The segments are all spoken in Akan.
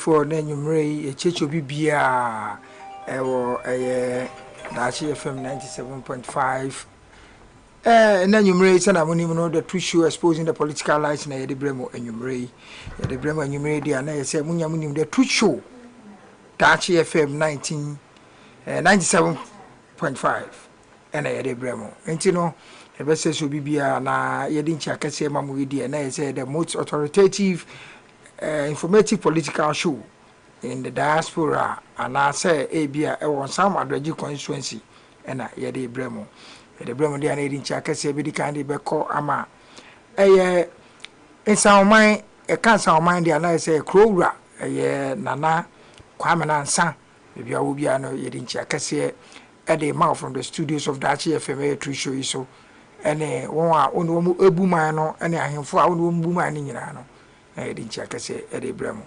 for Nanumray, a church of Bibia, or a Dachi FM 97.5. And then you may say, I won't even know the true show exposing the political lies in the Bremo and you may, the Bremo and you may, and I say, Munyamunim, the true show, Dachi FM 97.5, and I had a Bremo. And you know, the best says will be a Yedincha Cassia Mamudi, and I say the most authoritative. Informative political show in the diaspora, and I say ABA on some Adreji constituency, and I had a Bremo. The Bremo, the Canadian Chaka say, be the candy Beko Ama. In some mind, a cancer of mind, and I say, Crowra, Nana, Kwamana, San, maybe I will be an Yedin Chaka say, at the mouth from the studios of Dachi FMA true show so, and one Ubumano, and I am for our woman in Yano. I didn't check say Eddie Bremo.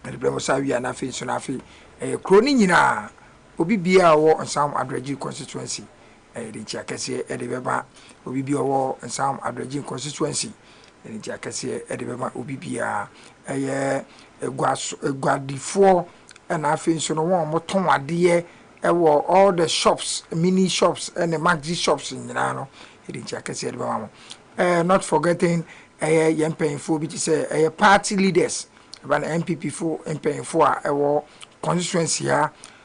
The Bremo Savia Nafi Sonafi, a Cronina, Obibia war on some Adreji constituency. I didn't check say Eddie Beba, Obibia war on some Adreji constituency. I didn't check say Eddie Beba, Obibia, a Guadi4, and I think so no one Moton dear, all the shops, mini shops, and the maxi shops in Yano. I didn't check say not forgetting. Young paying for which is a party leaders, about MPP for and paying for our constituency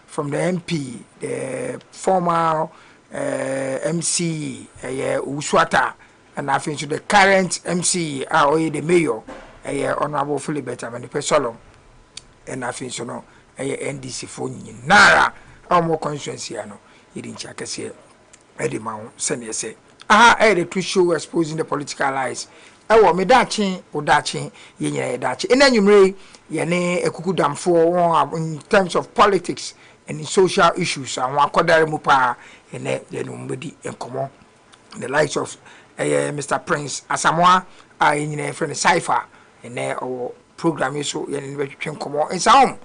from the MP, the former MC, Uswata, and I think to the current MC, the mayor, Honorable Philibert and the Pesolom, and I think so no, NDC for Nara, our more constituency, no, he didn't check us here. Eddie Mount, send say, I had a true show exposing the political lies. Ewo me dachi odachi yenye dachi enanyumre yene ekukudam for in terms of politics and in social issues and akodare mu pa ene yenumbedi enkomo the likes of Mr. Prince Asamoah yenye friend Cypher ene o program so yene betwe enkomo ensaom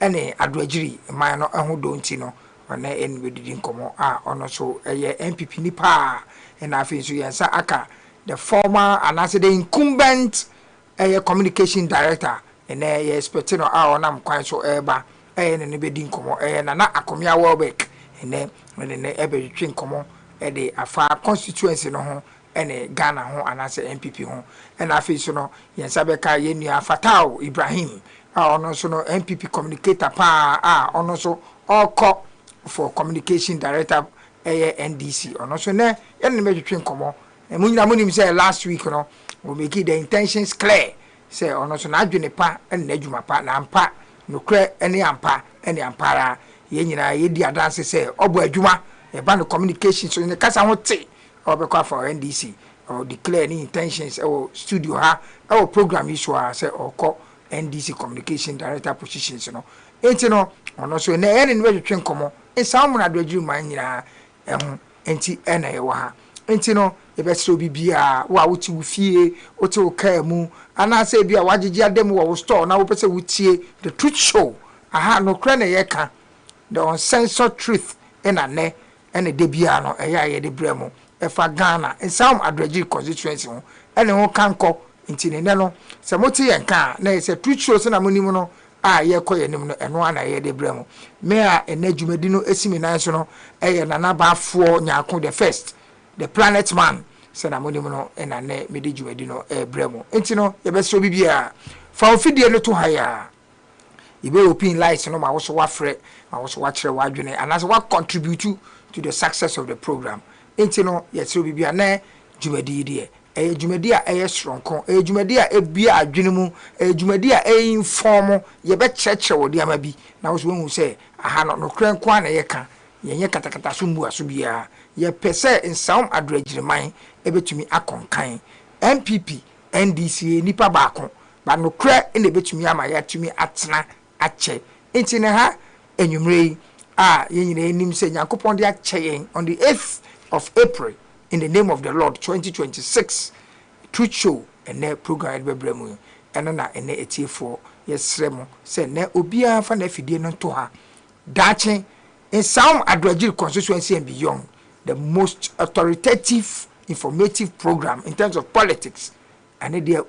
ene adwagiri man no eho do nti no ona en bedidi nkomo ono so eye MPP nipa na afi so yensa aka the former and the incumbent communication director and expecting onam kwan so eba ne bedi nkomo na akomia Welbeck and ne ebe twi nkomo de afa constituency no ho ene Ghana ho anase MPP ho and afi so no yensa beka yenua Fatao Ibrahim ono so no MPP communicator pa ono so oko for communication director NDC ono so ne ene me twi nkomo munyina munim say last week no we make the intentions clear say ono so na adwene pa ene adwuma pa na ampa no kra ene ampa ene ampara ye nyina ye di adanse say obo adwuma e ba no communication so ne kasa ho te obekwa for NDC or declare any intentions or studio ha or program issue say oko NDC communication director positions no enti no ono so ne ene ne betwe nkomo e samu na adwaju man nyina enti ene ye wa ha enti no ebesro bibia wa wuti wufie ote oka mu anase bia wagigi adem wo store na wo pese wutie the truth show aha no kra na yeka the uncensored truth ene de bia no eya ye de bremu efa Ghana ensam adwagi constituency ho ene ho kanko nti ne no se moti yenka na se truth show se na monim no ye koye nim no eno ana ye de bremu me a ene dwumadi no esimi nan so no eye nana baafo nyaako the first the planet man said amoni no na ne medi dwumadi no bremu enti no ye beso bibia fa ofidie no to haya ibe open light no ma wo so wafre ma wo so wachire wadwene and as what contribute to the success of the program enti no ye so bibia na dwumadi die dwumadi a stronko dwumadi a ebia adwene mu dwumadi a inform ye be cheche wo dia ma bi na wo so hu say aha no krenko na ye ka yenye katakata so mbu aso bia ye pese nsam adregiriman ebetumi akonkan MPP NDC nipa baako ba no kra ene betumi ama ya tumi atena ache enti ne ha enwumrei yenyina enim se Yakopon de ache yen on the 8th of April in the name of the Lord 2026 truth show ene program bebremu ene na ene etiefo yesremo se ne obia fa na fidie no to ha dache in some Adwagiri constituency and beyond, the most authoritative, informative program in terms of politics. And they are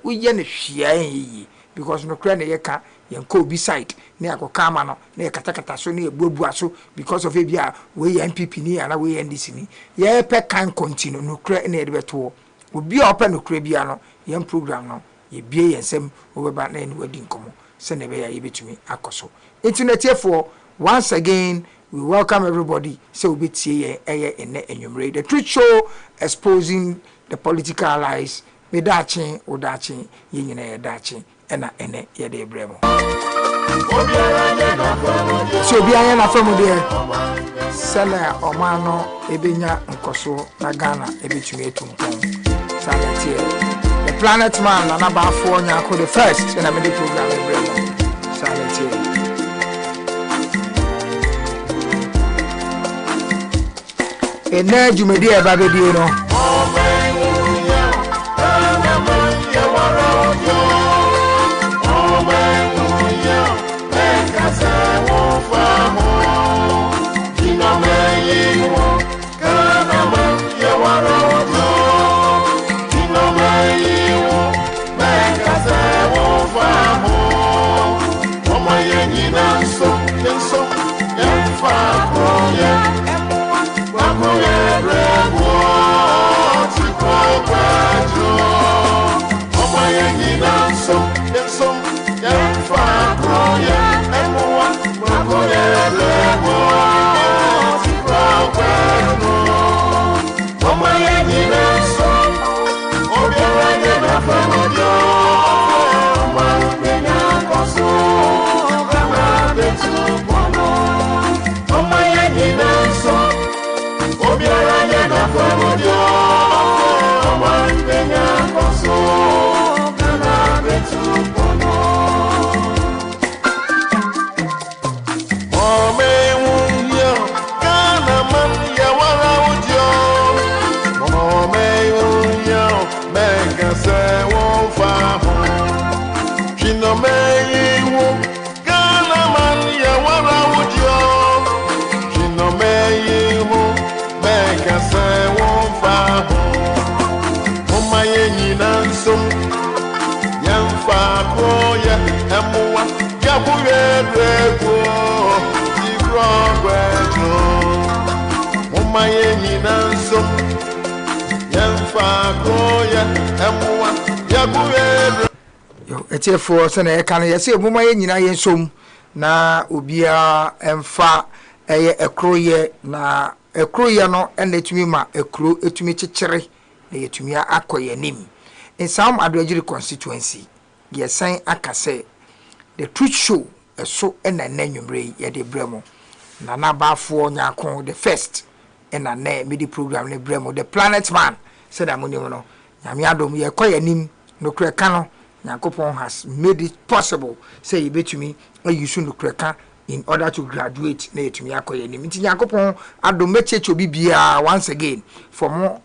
because no crane yeka yanko beside near Kokamano, near Katakata, so near Bubuaso, because of Abia, we MPP ni and away NDC ni. Ye pe can continue, no crane near the tour. Will be open no Crebiano, young program no, ye be and some over Batman wedding como, send a way to me, Akoso. Internet for once again. We welcome everybody. So we see enumerate the truth show exposing the political allies. Me dachi o dachi yenyina ye dachi ena ene ye de bremo. So bi anya na famu de sala omano ebenya nkoso na Ghana ebetumi etumpon. Sala tie. The planet man na ba afọ nya ko the first na me the program bremo. Sala tie. Ene jumedi e babedi no Oh, yo etefo se na ye kan ye se ebuma ye nyina ye nsom na obia emfa eye ekroye na ekroye no enetumi ma ekro etumi kyekyere na yetumi akoye nim in some Adwajiri constituency ye san akase the truth show so ena nanwumre ye de bremo na nabafo nyakon the first ena na midi program ne bremo the planet man said amonim no nyame adom ye koye nim no kreka no Yakopon has made it possible say you bet me you soon to crack in order to graduate na etumi akoye nim nti Yakopon adom mechecho bibia once again for more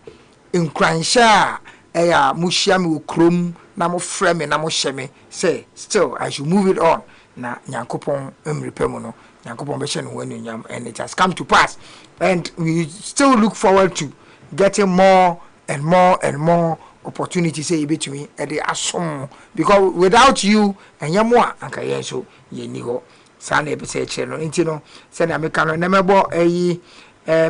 nkwansha eya muhia me okrom na mo frame na mo hyeme say still I should move it on na Yakopon emrepemu no Yakopon be hye no wanunyam and it has come to pass and we still look forward to getting more and more and more opportunity say you between e dey asom because without you enyemo anka yen so ye ni ho sa na ebe say che no nti no say na meka no na mebo eyi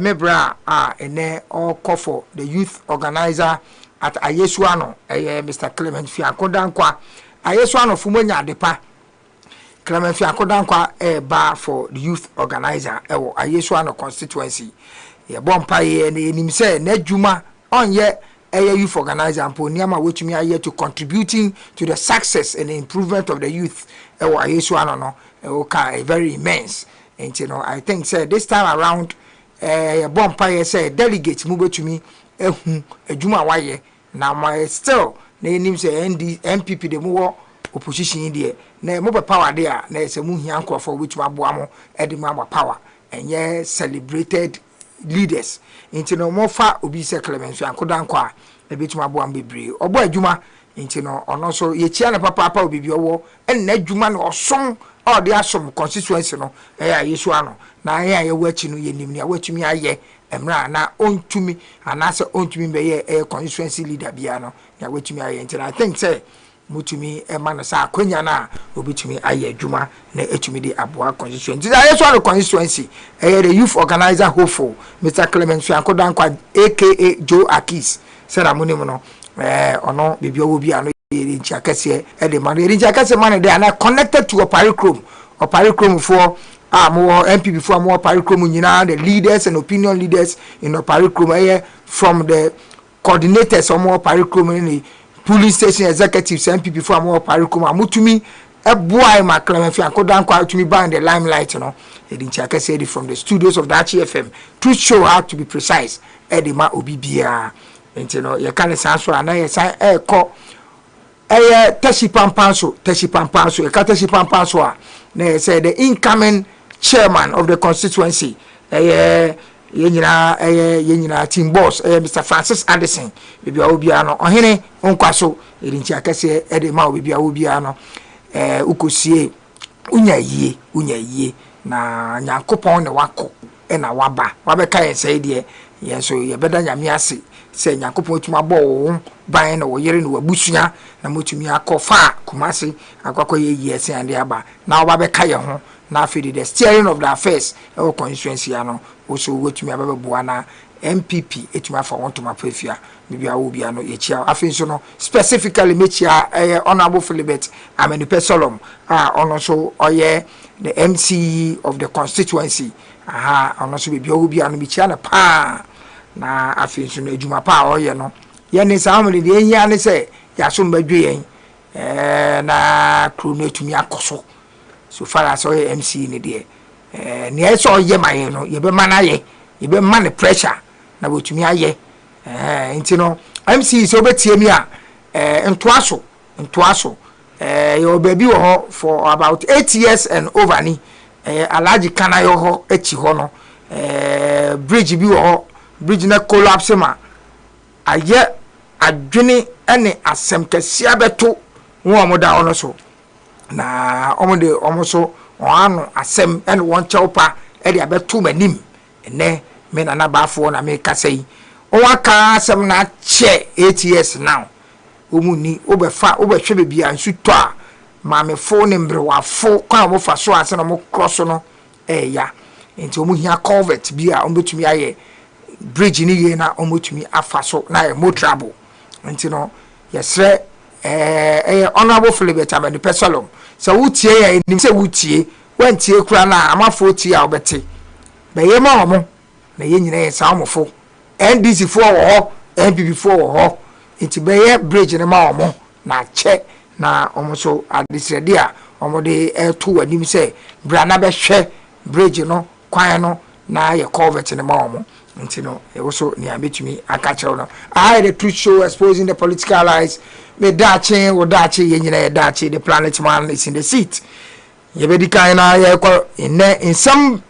mebra ene all call for the youth organizer at Ayesuano Mr. Clement Fiakodankwa Ayesuano fumonya adepa Clement Fiakodankwa ba for the youth organizer ewo Ayesuano constituency ye bompa ye enim say na djuma onye youth organizer and Poniama which me are here to contributing to the success and the improvement of the youth. Very immense. And you know, I think say this time around Bompire say delegates move to me a Juma Waye. Now my still name say MPP the more opposition in there. Na mobile power there, na say Muhianko for which Mabuamo Edimama power and yeah celebrated leaders into no more far obi se Clement Fiakodankwa ebetuma bo ambebre obo adwuma into no ono so ye chia na papa obi bi owo en na adwuma na osom all the asom constituency no Yesu ano na ye wachi no ye nim ne watumi aye emra na ontumi anase ontumi be ye constituency leader bia no ya watumi aye into I think say mutumi ema no sa akonya na obitumi aye adwuma na etumi di aboa constituency Yesu ano constituency the youth organizer hopeful Mr. Clement Fiakodankwa aka Joe Akis said amonim no ono bibi owo bia no yeri nchakase de man yeri nchakase man dey na connected to Oparikrom for more MPP for more Oparikrom nyina the leaders and opinion leaders in Oparikrom from the coordinators of more Oparikrom in the police station executives MPP for more Oparikrom amutumi boy ma Clement Fiakodankwa to me by the limelight no yeri nchakase from the studios of the FM to show how to be precise edema obibia enti no ye kan sanso ana ye san ko tashi pampanso ye ka tashi pampanso a na say the incoming chairman of the constituency ye nyina team boss Mr. Francis Addison bibia obia no ohene onkwaso erinchi akase edema obibia obia no ukosie unyayie na Nyankopon ne wako na wabeka ye say de ye so ye beda nyame ase say Nyankopon tuma bo ban na wo yere no wabusua na motumi akofa Kumasi akwakọ ye yese ande aba na wabeka ye ho na afidi the steering of the affairs e constituency ano also wotumi ababua na MPP etuma fa wontuma pefia bibia wo bia no ye chia afi so no specifically mechia honorable Philibert Amenipe Solom ono so oye the MC of the constituency ono so bibia wo bia no mechia na pa na afi so no ejuma pa oye no ye ni samle de ehia ne se ya so mbadwe yen na kru no etumi akoso so far as oye MC ni de ni eso oye maye no ye be manaye ye be man pressure na botumi aye enti no MC so betie mi a ntoaso yo baby wo for about 8 years and over ni alaji kana yo ho echi ho no bridge bi wo bridge na collapse ma aye adwene ene asem kasia beto wo omoda ono so na omode omoso ono asem ene won chewpa e de abeto manim ene me na nabafo na me kasai o waka asem na che 8 years now omuni obefa obehwe bebia nsuto a maamefo ne mbrewafo kwa mo fa so ase na mo cross no ya enti omuhia culvert bi a ombetumi aye bridge ni ye na omotumi afa so na e mo trouble nti no yesre honorable Philip Amadi Pesolom so wutie ya nim se wutie wantie kura na amafo tie a obete be ye ma omo na ye nyina ye sa omofo NDC fo wo ho NPP fo wo ho nti be ye bridge ne ma omo na che na omo so adisrede a omo de to anim se bra na be hwe bridge no kwan no na ye culvert ne ma omo nti no e wo so ni abetumi aka kyew no I the truth show exposing the political lies me dache wo dache ye nyina ye dache the planet man is in the seat ye be dikan na ye ko in some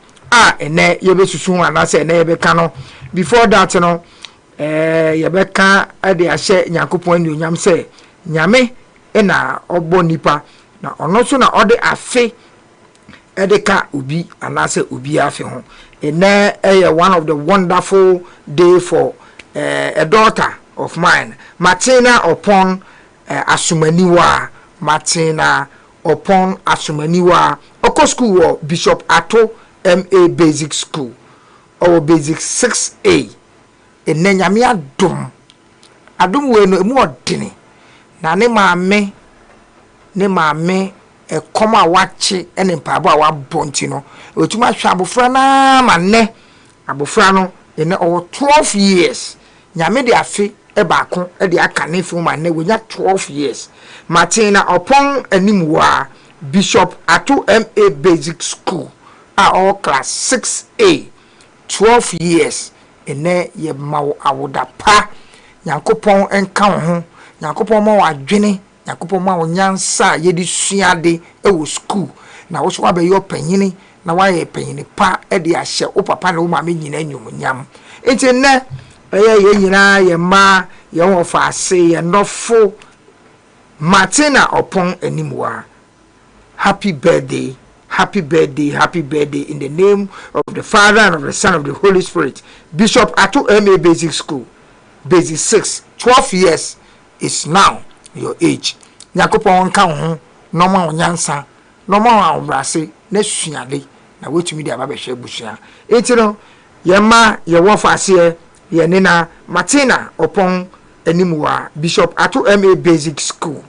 ene ye be susu ana se ene ye be ka no before that no ye be ka ade ahye Nyankopon ni onyam se nyame na obo nipa na ono so na ode afe edeka obi ana se obi afe ho ene one of the wonderful day for a daughter of mine Martina upon Asumaniwa Martina upon Asumaniwa Oko school or Bishop Ato MA Basic School or Basic 6A ene nyame adum we no emu odene na ne maame koma wache ene mpabo a wabonti no otuma hwa abofra na manne abofra no ene 12 years nyame de afi baako de aka ne fu manne wonya 12 years Martina upon animwa Bishop Ato MA Basic School all class 6A 12 years ene ye mawo awoda pa Nyankopon enka ho Nyankopon ma wadwene Nyankopon ma wonyansa ye di suade wo school na wo so wa be yo panyini na wa ye panyini pa e de ahye wo papa na wo ma me nyina nyum enti ne ye nyina ye ma ye wo fa ase ye nofo Martina upon animwa happy birthday in the name of the Father and of the Son of the Holy Spirit Bishop Ato MA Basic School Basic 6 12 years is now your age Nyankopon ka ho no ma onyansa no ma obrase na suade na wetumi dia ba be hwe busua etino ye ma ye wo faase ye nina Martina upon animwa Bishop Ato MA Basic School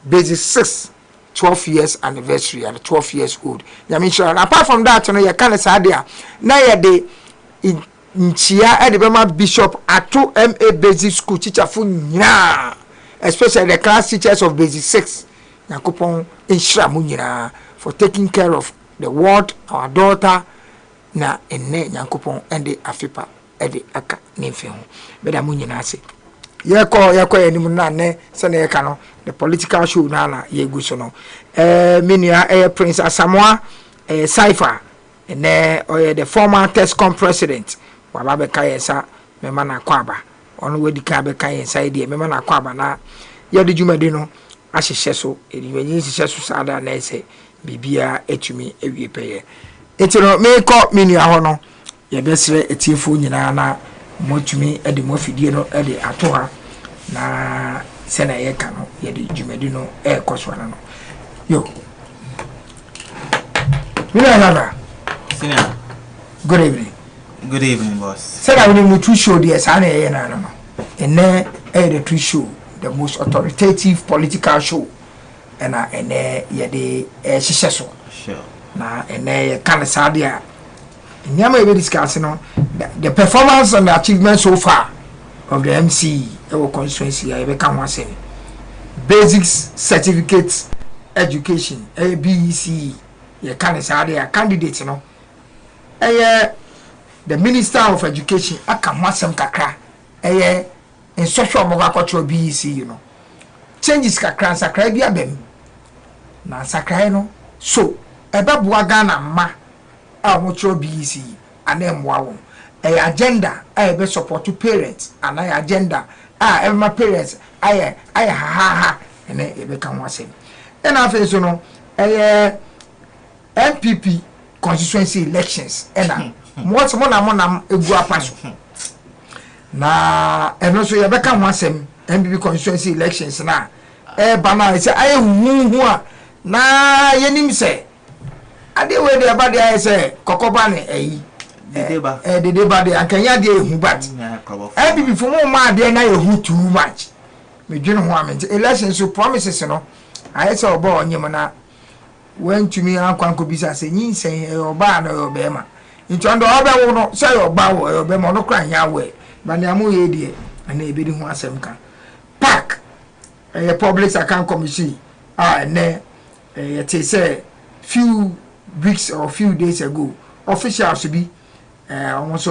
Basic 6 12 years anniversary and 12 years old sure apart from that no ye kan sa dia na ye de nchia e de be ma Bishop Ato MA Basic School teacher fu nyina especially the class teachers of Basic 6 Nyankopon enhira mu nyina for taking care of the world our daughter na enne Nyankopon ende afipa ede aka nemfe ho beda mu nyina ase yeko enim na ne se na yeka no the political show na ye gu so no menua Prince Asamoah Cypher ene the former TESCOM president wa ba be kai esa me ma na kwaba ono wedi ka be kai esa ide me ma na kwaba na ye de jumade no ahyehye so ediwanyi hyehye so sada na ese bibia etumi ewie peye etiro me ko menua ho no ye besre etiefo nyina na motumi ede mo fidie no ede ato ha na se na ye ka no ye de jumade no ekoswana no yo Mina Senior. Good evening. Good evening, boss. Said I will to show the Sana no. And then the true show, the most authoritative political show. And ye de successful. Sure. Na and kind of sadia. And you may be discussing the performance and the achievement so far of the MC our constituency. I become one say basics certificates education ABC. Ye kind of sadia candidate, you know. The Minister of Education aka hwasem kakra in social mogakocho BEC you know changes kakra sakra bia bem na sakra no so ebeboa Ghana ma a mocho BEC anemwa won agenda be support to parents and agenda every parents ha ene ebe kan hwasem and afa so no MPP constituency elections ena what mona egu apaso na eno so ye beka ho asem MPP constituency elections na bana say aye hu a na yenim say ade we de ba de say kokoba ne ayi deba de akanya de hu but MPP for mo ma de na ye hu too much me dwene ho amente election so promises no aye say oba onyem na when to me akwanko bisa say nyinsen oba na obema nti ondo oba wo no say oba wo obema no kra nya we ba ne amu ye die na ebedi ho asem ka park public account commission ne it say few weeks or few days ago officials be almost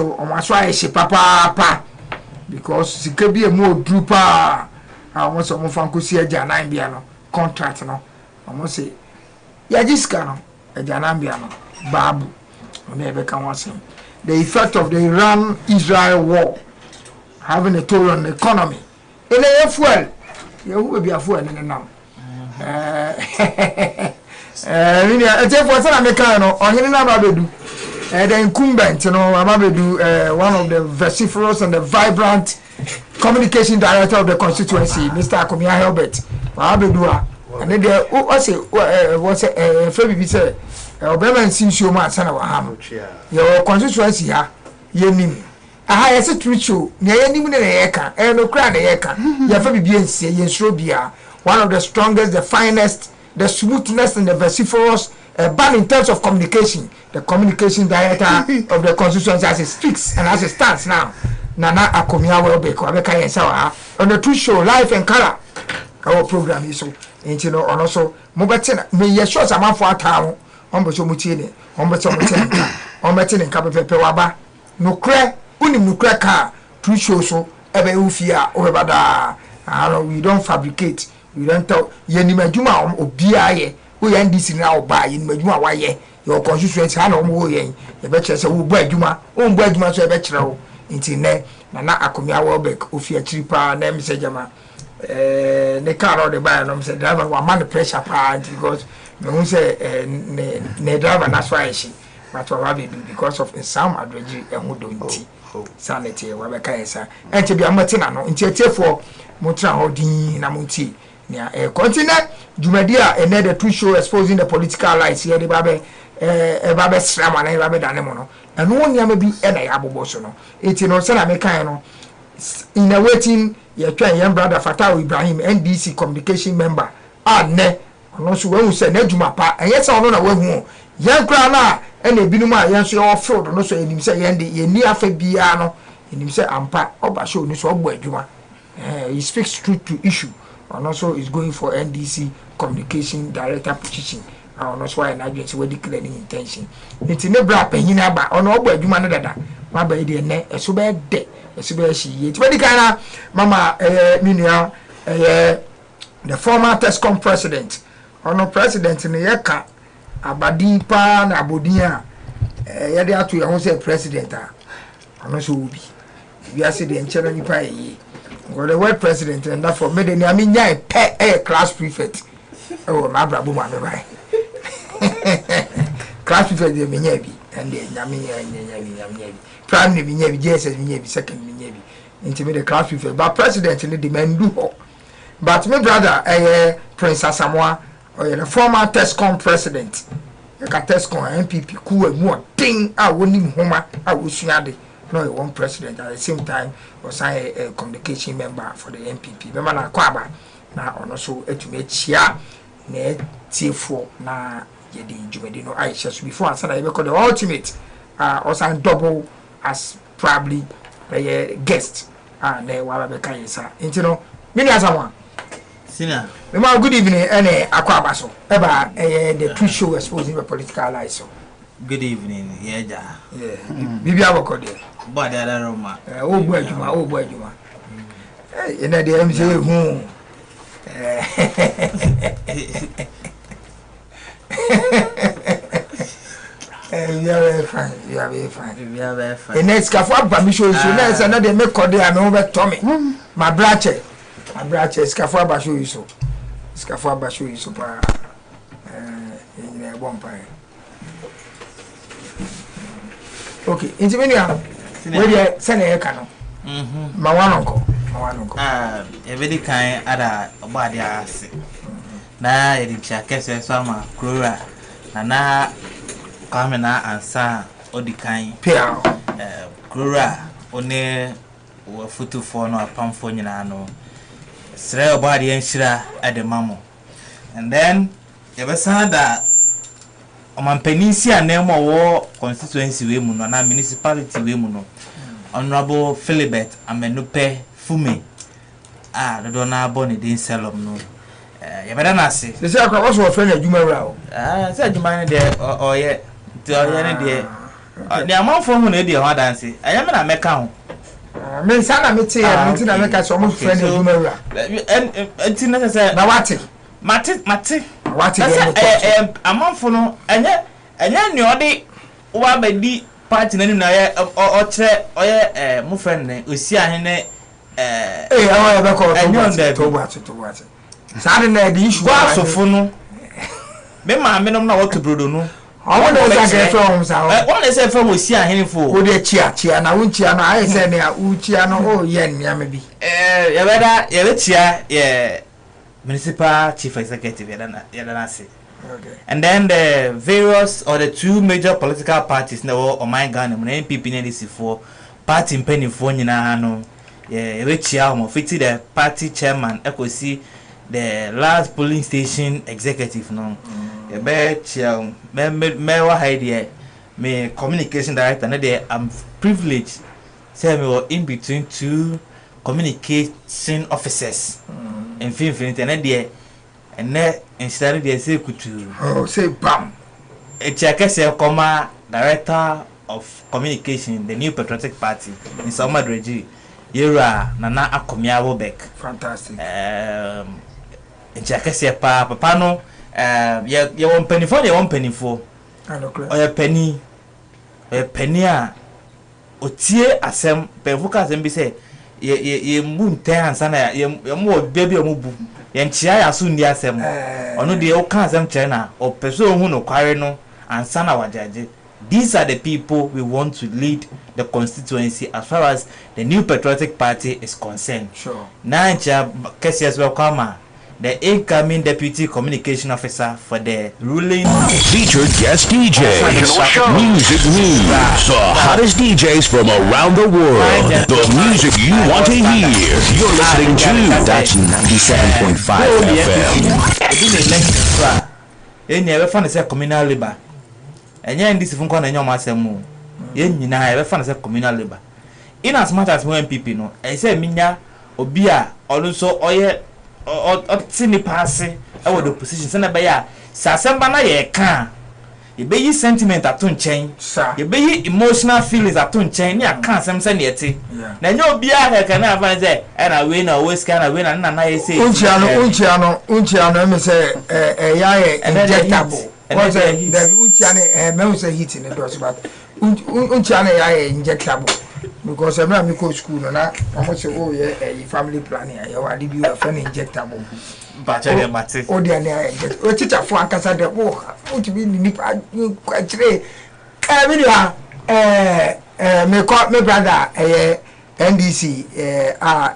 why she papa because sika bi e mo drupa almost mo fanko si aja nan bia no contract no almost say ya jiska no aja nan bia no babu na ebe kan wasem the effect of the Iran-Israel war having a toll on the economy ele fuel ya hu be fuel ne nam mini for say na me kan no ohene na ba bedu the incumbent, one of the vociferous and the vibrant communication director of the constituency, Mr. Akomia Helbert. And then what's Febby said, Obama seems you man, son of a ham. Your constituency, yenim. I said to you, near any minute eka, and no crown eka, your Febby Yensrobia, one of the strongest, the finest, the smoothness, and the vociferous. Ban in terms of communication, the communication director of the constituency as it speaks and as it stands now. Nana Akomia Welbeck, Abeka Yensawa, on the Truth Show, Life and Color. Our program is so, and you know, and also, Mobatina, may you show some for a town, Ombosomutini, Ombatin and Capapewaba, no crack, unim no cracker, Truth Show so, Ebe Ufia, Obada. We don't fabricate, we don't talk, Yenima Juma or BIA. We NDC now buy in Majuma Waye, your constituency, I know more yen, the better say, who buy Juma, own buy Juma, so better into ne, Nana Akomia Welbeck, Ufia Tripa, name Sejama, the car or the buyer, and said, driver, one man pressure part because no say, ne driver, that's why she, but what we do because of some advantage and who don't sanity, Wabaka, and to be a matinano, in theatre for Motra Hodin, Namunti. Yeah, continue. Jumedia another two show exposing the political lies here. The babe, babe slam and babe danemono. And one yama be any abobosono. It's in Osana Mekano. In a waiting, your young brother Fatah Ibrahim, NDC communication member. Ne. And also when we say Nejumapa, and yes, I don't know where more. Young Crana and the Binuma, yes, your fraud, and also in him say, and the near Fabiano, in him say, Ampa, Obasho, this old Juma. He speaks truth to issue. And also is going for NDC communication director position. And also why an agency will declare intention. It's in a black penina, but on all boy, you man that. My baby, a super day, a super she. It's very kind of Mama Minia, the former TESCOM president. On a president in the Yaka, Abadipa, Abudia, Yadia to your own say president. And also will be. We are saying the Chelani Pie. Well, the word president and therefore made any a class prefect. Oh, my brother, my class prefect, the Minyabi, and the Yami, prime Minyabi, JSS Minyabi, second Minyabi, intimate class prefect, but president in the demand do. But my brother, Prince Asamoah, or the former TESCOM president, a TESCOM MPP, cool and one thing I wouldn't Homer, I would see. No, one president at the same time was a communication member for the MPP. Remember na Kwaba na also to make chia na T4 na yedi Jumedino Aisha before and say the ultimate also double as probably a guest and wa be kan yesa. Nti no mini asawa. Sina. Remember good evening ene Akwaba so. Eba the Truth Show exposing the political lies so. Good evening, Yeja. Yeah. Bibi abokode. But the other Roma. Oh, boy, Juma. In the MJ home. You are very fine. You are very fine. You are very fine. The next Cafu permission is another make Cody and over Tommy. My brother. My brother is Cafu Bashu is so. Scafu Bashu is super. In a one pie. Okay, into many where you send a canoe. My one uncle. A very kind other body ass. Na edicha kese sama krura. Na kamena ansa odikan. Pia. Krura one futu for no pamfo nyina no. sre obadi enhira at the mamo. And then yebesa da omanpanisi anemo wo constituency we mu no na municipality we mu no. Honorable Philibert Amenupe Fume dodo na boni din selom no yebeda na se say akwa was your friend adwuma wura o say adwuma ne de oye ti oye ne de the amount from no de ho dance ayame na meka ho me sana me te ya me ti na meka so mo friend adwuma wura enti na say na wate mate amount for no enye ni odi wa bedi party nanim na ye o kire oye mo friend ne osi ahene awa be ko to watch sare na the issue wa sofo no me ma me nom na what brodo no I want to say from sa won say from osi ahene fo wo de chia na won chia na I say na u chia no o ye nia me bi ye beda ye chia ye municipal chief executive ye na say. Okay. And then the various or the two major political parties now on my Ghana, NPP and NDC4 party in penny for nyina no rich homo fiti the party chairman see the last polling station executive no me wa hide me communication director na there I'm privileged say me were in between two communication officers in Infinity and there and then instead they say kutu say bam Echakese Koma director of communication the New Patriotic Party in Somadreji Yera Nana Akomia Wobek fantastic Echakese papa no ye won penny for or penny a otie asem pefuka asem bi say ye mu nten ansa na ye mu baby omubu ye nchia ya so ndi asem ono de o kan asem che na o peso hu no kware no ansa na wajaje. These are the people we want to lead the constituency as far as the New Patriotic Party is concerned. Sure. Nanja Kesias Welkama, the incoming deputy communication officer for the ruling featured guest DJs, music news, the hottest DJs from around the world, the music you want to hear. You're listening to Dachi 97.5 FM. You never found a communal labor. And yeah, this is from Kona Yamasemu. You never found a communal labor. In as much as when people know, I say Minya, Obia, also Oye. Or tini passe over the position send by ya Sasamba na ye can you be sentiment at tun chain you be emotional feelings at tun chain ya can't some send yet then you'll be a can have say and I win always can I win and I say Unchiano me say injectable was the Unchiane me say heat in the doors but Unchiane injectable because I'm not go school na almost say oh yeah family planning I want to be a friend injectable but I mate oh dey na inject o teacher for ankasa de oh to be ni kwachire me brother NDC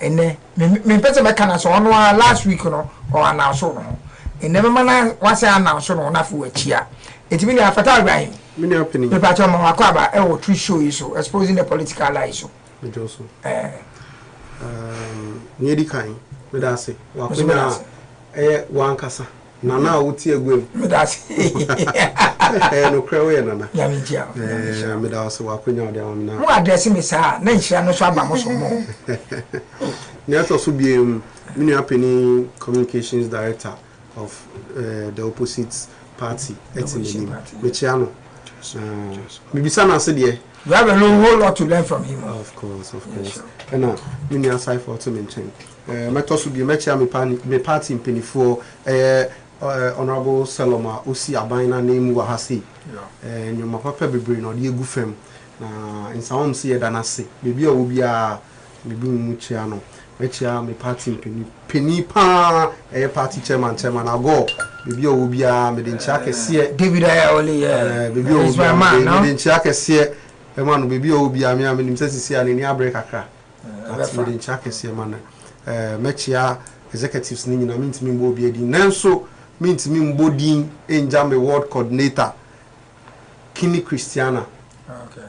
ene me pese me kana so no last week no or announce no ene me mana wase announce no na fu achia etimi ni afata Ibrahim mini opening me pacho ma kwaba e wo true show iso exposing the political lies so me joso nyedi kan me da se wa kwena wan kasa nana wuti egwem me da se no krewe ye nana ya me jia me da se wa kwenya ode amna mo address me sa na nhia no so aba mo so mo ne to so biem mini opening communications director of the opposite party etineni mechiano maybe sana say there you have a whole lot to learn from him of course and mini aside for to mention metoso bi mechia me party penifo honorable Saloma osi abana name wa hase nyoma papa bebre no de egu fam na insawom se yeda na se bebi a obi a bebi mu chia no mechia me party peni pa party chairman ago bebi a obi a me de nchia kese David Ayole bebi a obi a me de nchia kese man bebi a obi a me nim se sisi a ni abre kakra me de nchia kese man mechia executives ni nyina mintimi mbo obi edi nanso mintimi mbo din enja me world coordinator Kini Christiana okay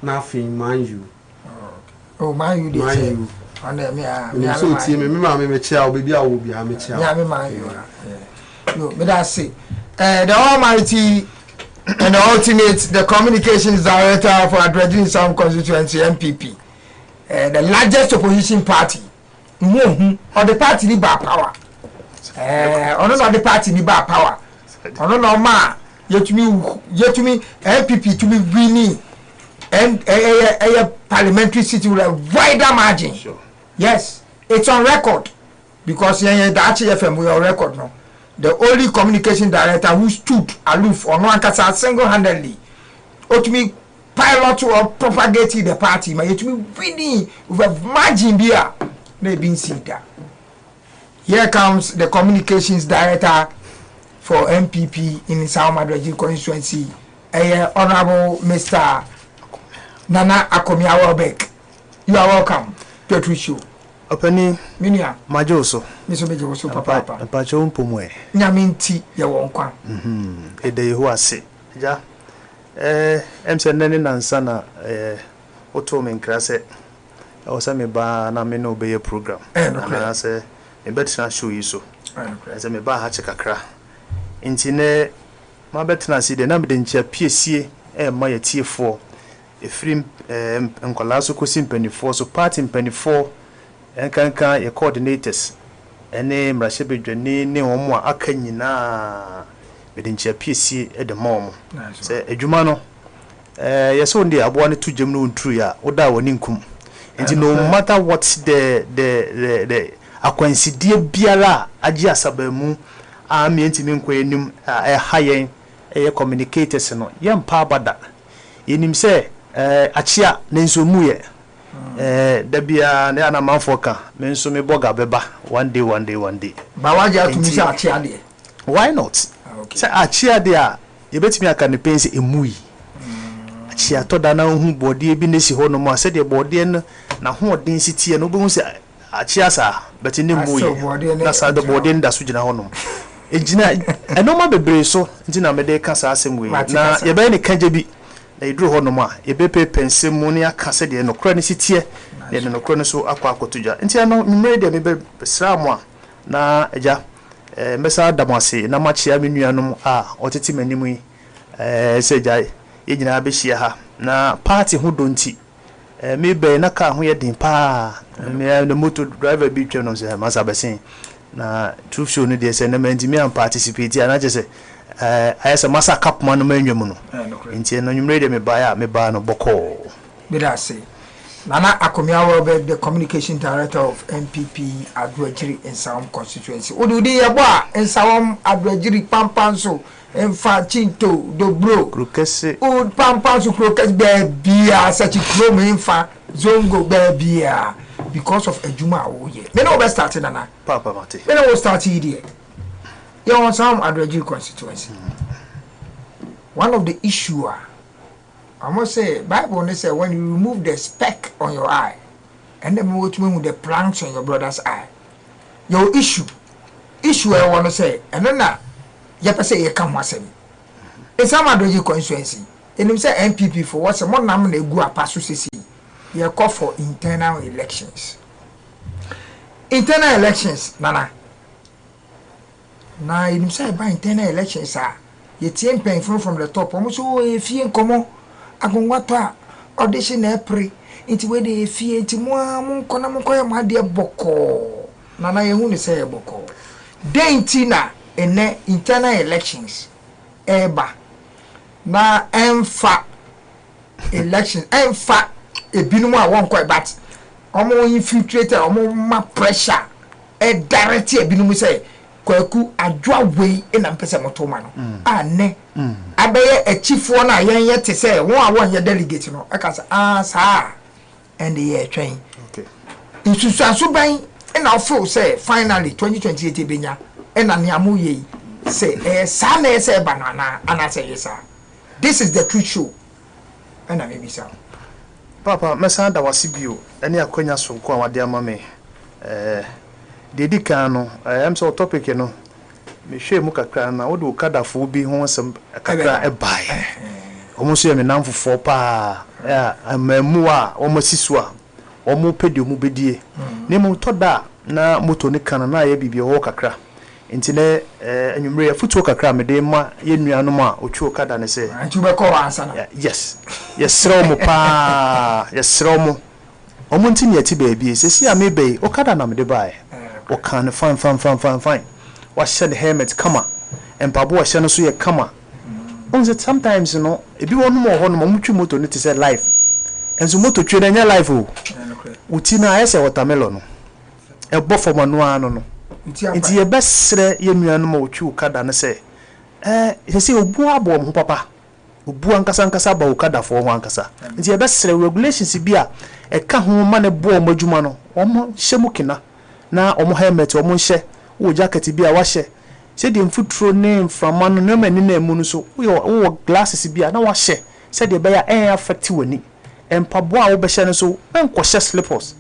na fin manju Oh, man, you did. On the me so team, me chia, baby, I will be a chia. Yeah, me man, you are. No, but that's it. The Almighty and the ultimate, the communications director for Adredin Sound constituency MPP, the largest opposition party, or the party need power. Or not the party need power. Or no ma, yet to me, MPP to be winning and a parliamentary seat with a wider margin. Sure. Yes, it's on record because the FM we on record now. The only communication director who stood aloof on one case single-handedly, to me pilot or propagating the party, but to me winning with a margin beer, maybe seen that. Here comes the communications director for MPP in South Madrid constituency, Honorable Mr. Nana Akomiawabek. You are welcome to the show. Openi Minia Majoso Miso Majoso papa Pacho mpomwe Nyaminti ya wonkwa ede ho ase ja emse nene nansa na oto me nkrase o se me ba na me no be program na se me betina show yi so se me ba ha che kakra nti ne ma betina si de na me de nchia piesie ma ya tiefo efrim nkola so kosi mpanifo so party mpanifo enkanka ye coordinators ene mrashebedwani ne omo aka nyina bedinchia PC e de mom se adwuma no yeso ndi abo ne tujam no ntru ya oda woni nkum enti no matter what the akwansidie biara agi asabamu a me enti me nkwanim hayen communicators no yempa abada yenim se achia ne nso muye Debia ne ana manfoka me nso me boga beba one day ba waje atumi se achia de why not se achia de a ye betimi aka ne pense emui achia to da na hu bode bi ne si ho no ma se de bode na ho odin sitie no bo hu se achia sa beti ne mui na sa de bode nda so gina ho no ejina enoma bebre so ntina me de ka sa asem we na ye be ne kanje bi na idru ho no ma ebepe pense mu ne aka se de no kra ne sitie ne no kra ne so akwa akotuja ntia no mmere de me be sramu a na eja mbesa damase na machia menuanom a oteti manimu yi se jai ye nyina be hia ha na party ho donti me be na ka ho ye din pa me no motor driver bi twem no se masa besin na truth show no de se na mentimi am participate na je se ayese masa cap man manwam no nti no nwumre de me ba no boko bidase Nana Akomiawa, the communication director of MPP Adwejiri in Sound constituency. Odudi yeboa in Sound Adwejiri pampanso enfa chinto dobro krokese od pampanso krokese bebia such a chrome enfa zongo bebia because of ejuma awoye. Me no be starting Nana papa mate me no start here. You on Sound Adwejiri constituency. One of the issue I must say, Bible say when you remove the speck on your eye, and then what you mean with the planks on your brother's eye, your issue I want to say, and then now, you say you come once in some Adwejiri constituency, and you say MPP for what's a more number they go a pass to see, you call for internal elections. Internal elections, Nana. Now you say by internal elections, you take paying from the top, almost so if you come agongwata audition April inti we de fie inti mo nkona mo koye ma de boko nana ye hu ni say boko denti na ene internal elections eba na emfa elections emfa ebinu a won koy but omo infiltrate omo ma pressure direct ebinu say kwaku adwa we na mpese motoma no ane abeye achifo na yenye te say won a won ye delegate no aka say sa and the train okay isusu ban na feel say finally 2028 benya na ne amoye say sa na say banana and say yes sir this is the truth show and maybe sir papa mesa da wasibio ene akonya so ko awade amame dedika no am so topic no me hwe mu kakra na wo de okadafo bi ho asem kakra e bai omo so ye me namfofo pa ya amamu a omo sisu a omo pedi omo bedie ne mo toda na moto ne kan na ye bibia ho kakra nti ne anwumre ya futuo kakra me de ma ye nuanom a otwo kada ne se antu be ko ansa na yes srew mo pa yes srew mo omo ntini ati baabi sesi a me bei okada na me de bae o kan fine wa hye the helmet kama empabo wa hye no so ye kama sometimes you know ebi wonu mo ho no mo twi moto ne te say life enso moto twi na nya life o uti na ayese watermelon no ebo fo no ano no nti ye besre ye nuanom o twi okada ne say sesi obu abo mo papa obu ankasa ba okada fo ho ankasa nti ye besre regulations bi a eka ho ma ne bo mo adwuma no omo hye mu kina na omo helmet omo hye wo jacket bi a wa hye se de mfutro ne mframa no mani na emu no so wo glasses bia na wa hye se de be ya affect wani empabo a wo be hye no so enko hye slippers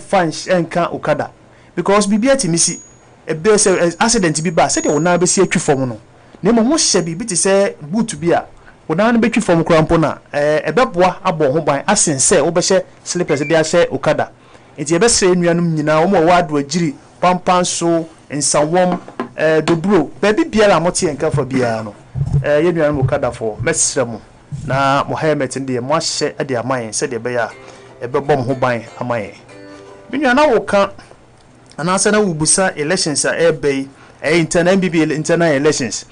fan enka okada because bibia timisi ebe se accident bi ba se de wona be si atwi fom no na mo hye bi ti se boot bia wona no be twi fom krampo na ebeboa abo ho ban asense wo be hye slippers de hye okada enti ebe se nuanum nyina wo mo wa ado agiri pampan so nsawom dobro baby biara mote enka fa biara no ye nuan mo kada fo mesrɛ mo na mo helmet ndi mo ahye ade amayen sɛ de be ya ebebom ho ban amayen binuan na wo ka anase na wubusa elections a ebei internal MBB internal elections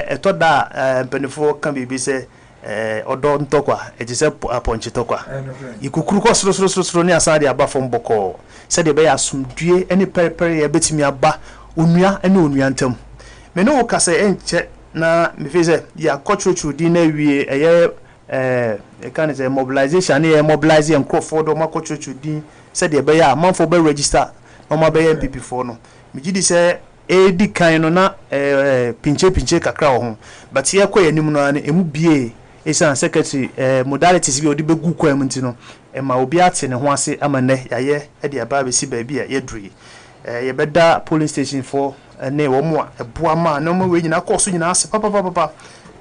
etoda benefo kan bibi sɛ odo ntokwa ejise aponchi tokwa ikukuru ko sro ni asade aba fo mboko sɛ de be ya asumdue ene periperi ya betimi aba onua ene onua ntam me no ka se enche na me fe se ya kochochu di na wie eye kan se mobilization e mobilize en crowdfund ma kochochu di se de be ya manfo be register no ma be MPP for no me gidi se edi kan no na pinche kakra ho but ye kwa yanim no na emu bie esan secretary modalities bi odi be gu kwa mu ntino ma obi ate ne ho ase amane yaye e de aba be si ba bi a ye duri ye beda polling station for ne wo mo eboa ma no mo we nyina course nyina ase papa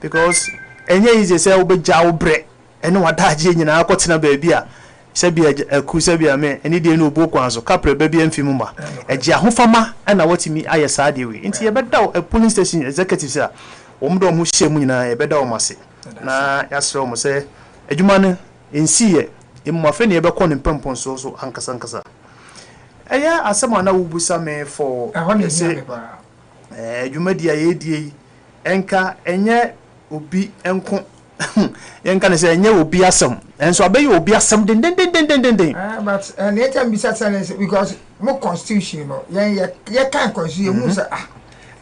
because enye easy say wo be ja wo bre ene wadaje nyina akotena ba bi a se bi aku se bi ame ene de no obo kwanso kapre ba bi amfimu ma eje ahofama na watimi aye saade we nti ye beda polling station executives a wo mo do mo hye mu nyina ye beda wo mase na yasro mo se adwuma ne ensiye emu afa ne ye be kɔ ne mpempon so ankasa eya asema na wubusa me for say adwuma dia ye die enka enye obi enko yenka ne say enye obi asem enso abeyi obi asem den but any time bisa silence because mo constitution no ye kan constitution mu say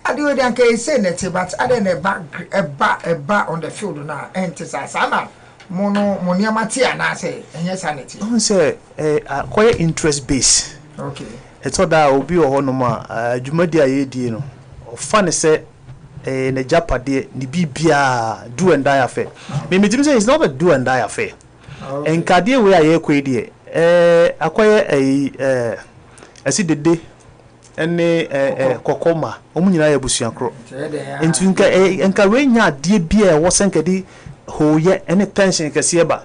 ade we dan ka say net but ade ne ba on the field na entisa sana mono moniamati na say enye sanity on say quite interest base okay eto da obi o hono ma adwumadi aye die no ofa ne se na japade ni bibia do and die affair me timi say it's not a do and die affair enkade we aye kwedie akoye asi dede ene kokoma omunyina ya busuankro entu enka we nya ade bia wo senkadi hoye ene tension kase ba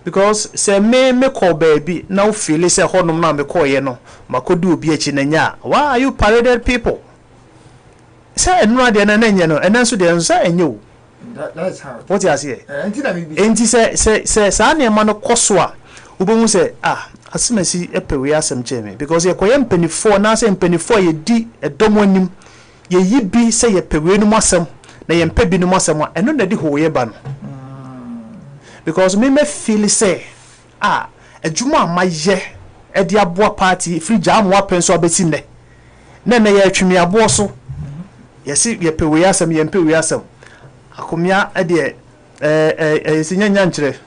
because say me call baby now feel say honum na me call ye no makodu obi achi na nya why are you paraded people say enu ade na nye no enanso de enso enyo that's how what you say enti na bibi enti say sa na ma no koso a ubomu say asimasi epewe asem cheme because ye koye mpanifo na say mpanifo ye di edomo anim ye yibi say ye pewe no asem na ye mpa bi no asem a eno na di hoye ba no because me feel say adwuma amaye e di aboa party free jam wa penso abeti ne na ye atwimi aboa so yesi ye pewe asem ye mpewe asem akomia e de sinyanya nkyere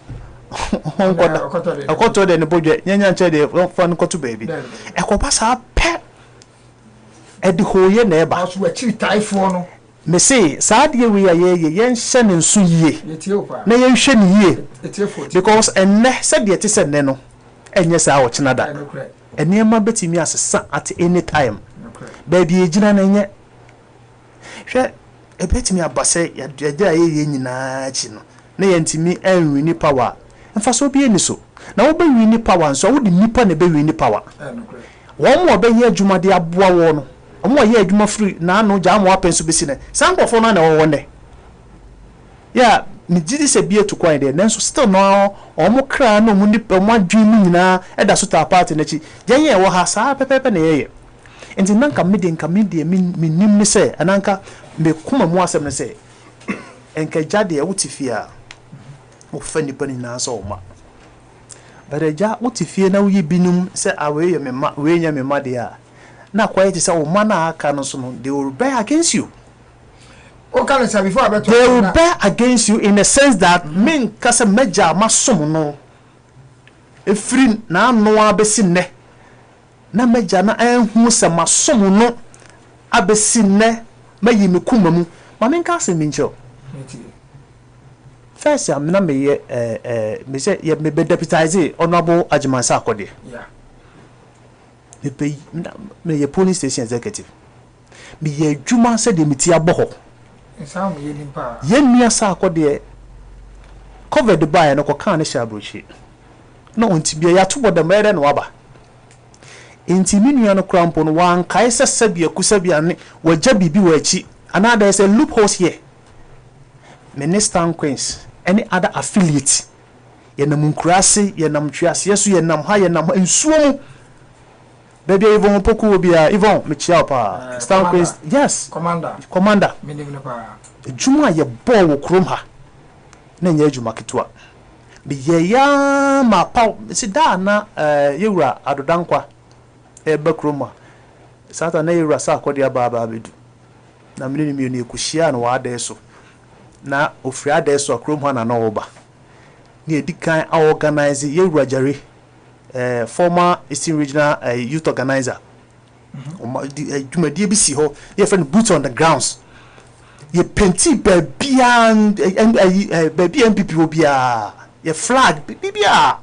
akoto de ne bodwe nyanya nkyere de fan koto baby ekopa sa pe e di hoye na eba so achi taifo no me say saade we ya ye yen hye ne nso yie na yen hwe ne yie because enne said ye te said ne no enye sa wo kina da enema betimi asesa at any time baby ejina na enye hwe ebetimi abase ya de aye ye nyina chi no na yentimi enwi ni power mfa so bi eni so na wo be wi ni power nso wo di nipa na be wi ni power won mo be ye adwuma de aboa wo no omo ye adwuma free na ano ja mo apen so be si ne sankofo na wo won ne ya me gidi se bi etu kwan de nanso still no omo kra no mu nipa mo adwin mu nyina e da so ta party na chi yenye wo ha saa pepepe na yeye enti nanka media nim ne se ananka me kuma mu asem ne se enka jade e wutifia wo fa nipa ni na so ma bareja wutifia na wo binum se awe ye mema we nya mema de a na quiet say wo ma na aka no so no they will rebel against you. Okay, so before I they will rebel against you in the sense that men kasa meja masom no efri na no abesi ne na meja na enhu se masom no abesi ne mayi me kuma mu ma men kasa me ncho first am na me me say ye me be deputize honorable Ajimansa Akode yeah me ye police station executive me ye adwuma se de meti aboho nsam ye nimpa ye nua sa Akode covered by no ko kan ne shabrochi no ontibia ya to boda mere no aba ntimi nua no krampo no wan kai sesabia kusabia ne waja bibi wachi ana there is a loopholes here minister queens any other affiliate ye nam nkurase ye nam twiase yeso ye nam ha ye nam ensuo baby even poku obia even me chia pa star queens yes commander minim ne pa juma ye ball wo krom ha na nya juma ketwa be ye ya ma pa si da na yewura adodankwa e ba kroma sata na yewura sa Akode aba bedu na mini mi ne kuhia na wa da so na ofri ada so krom ha na no oba ni edikan a organize yewura jare former Eastern Regional youth organizer jumadi bi si ho ye friend boots on the grounds ye penti babia babia MPP obia ye flag bibia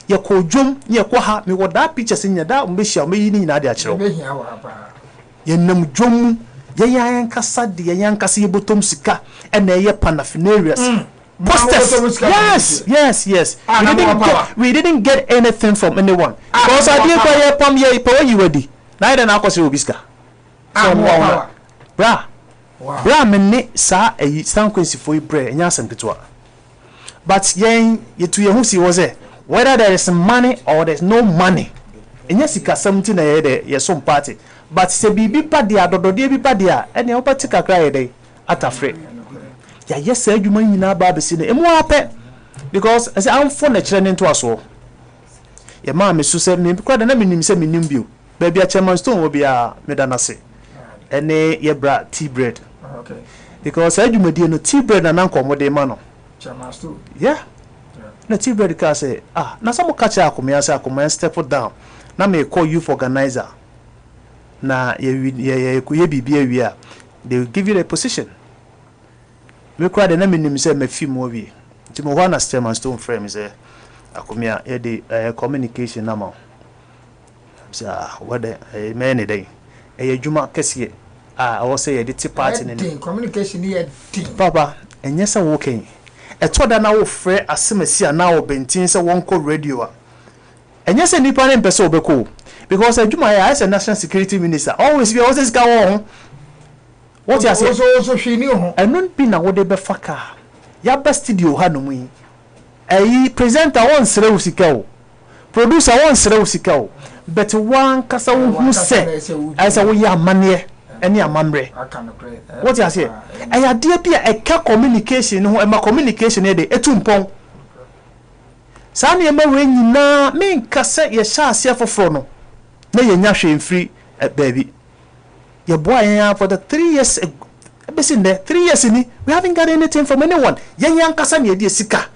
ye ko dwom ye ko ha me woda pictures nya da mbehia meyi ni nyina de a kire behia wa pa ye nam dwom ye yan kasa de ye yan kasa ye botom sika na ye paraphernalia posters. Yes. We didn't get anything from anyone. Because I didn't buy a pom ye po you ready. Neither na kwase obiska. Bra me ne sa e stand quincy for you bre enya asem ketwa. But yen ye to ye hu si was whether there is money or there's no money. Enya sika something na ye de ye some party. But se bibi pa dia dodode bi pa dia ene opati kakra ye de atafre. Ya yes adwuma nyina ba be si ne emu apɛ because I say am for na kire ne to aso ye ma me so se me kwada na menim se menim bio ba bia chairman stone wo bia me da na se ene ye bra tea bread okay because adwuma die no tea bread na nkomo de ma no chairman stone yeah na tea bread ka say na some catch akomia say akomia step down na me call youth organizer na ye bibia wi they will give you a position. We cried and I say me few movie. Timowana Chairman Stone frame say akomia e de communication na ma. Say what the many day. E adwuma kese I was say the tea party ne communication here papa enye say wo ken. E to da na wo frɛ asemasi na wo bentin say won call radio a. Enye say nipa ne mpɛ say obeko because adwuma ya as a national security minister always be always ga wo. What you say? So she knew her. I don't be na wode be faka. Ya best studio ha no mu. Presenter one sere usika o. Producer one sere usika o. But one kasa hu say I say we ya mane ene amamre. What you say? I dey be a communication ho e ma communication e dey etumpon. Sa na e ma we nyina me kasa ye sha ase afoforo no. Na ye nya hwe mfiri baby. Your boy for the 3 years there 3 years in we haven't got anything from anyone. Yan kasa ne de sika.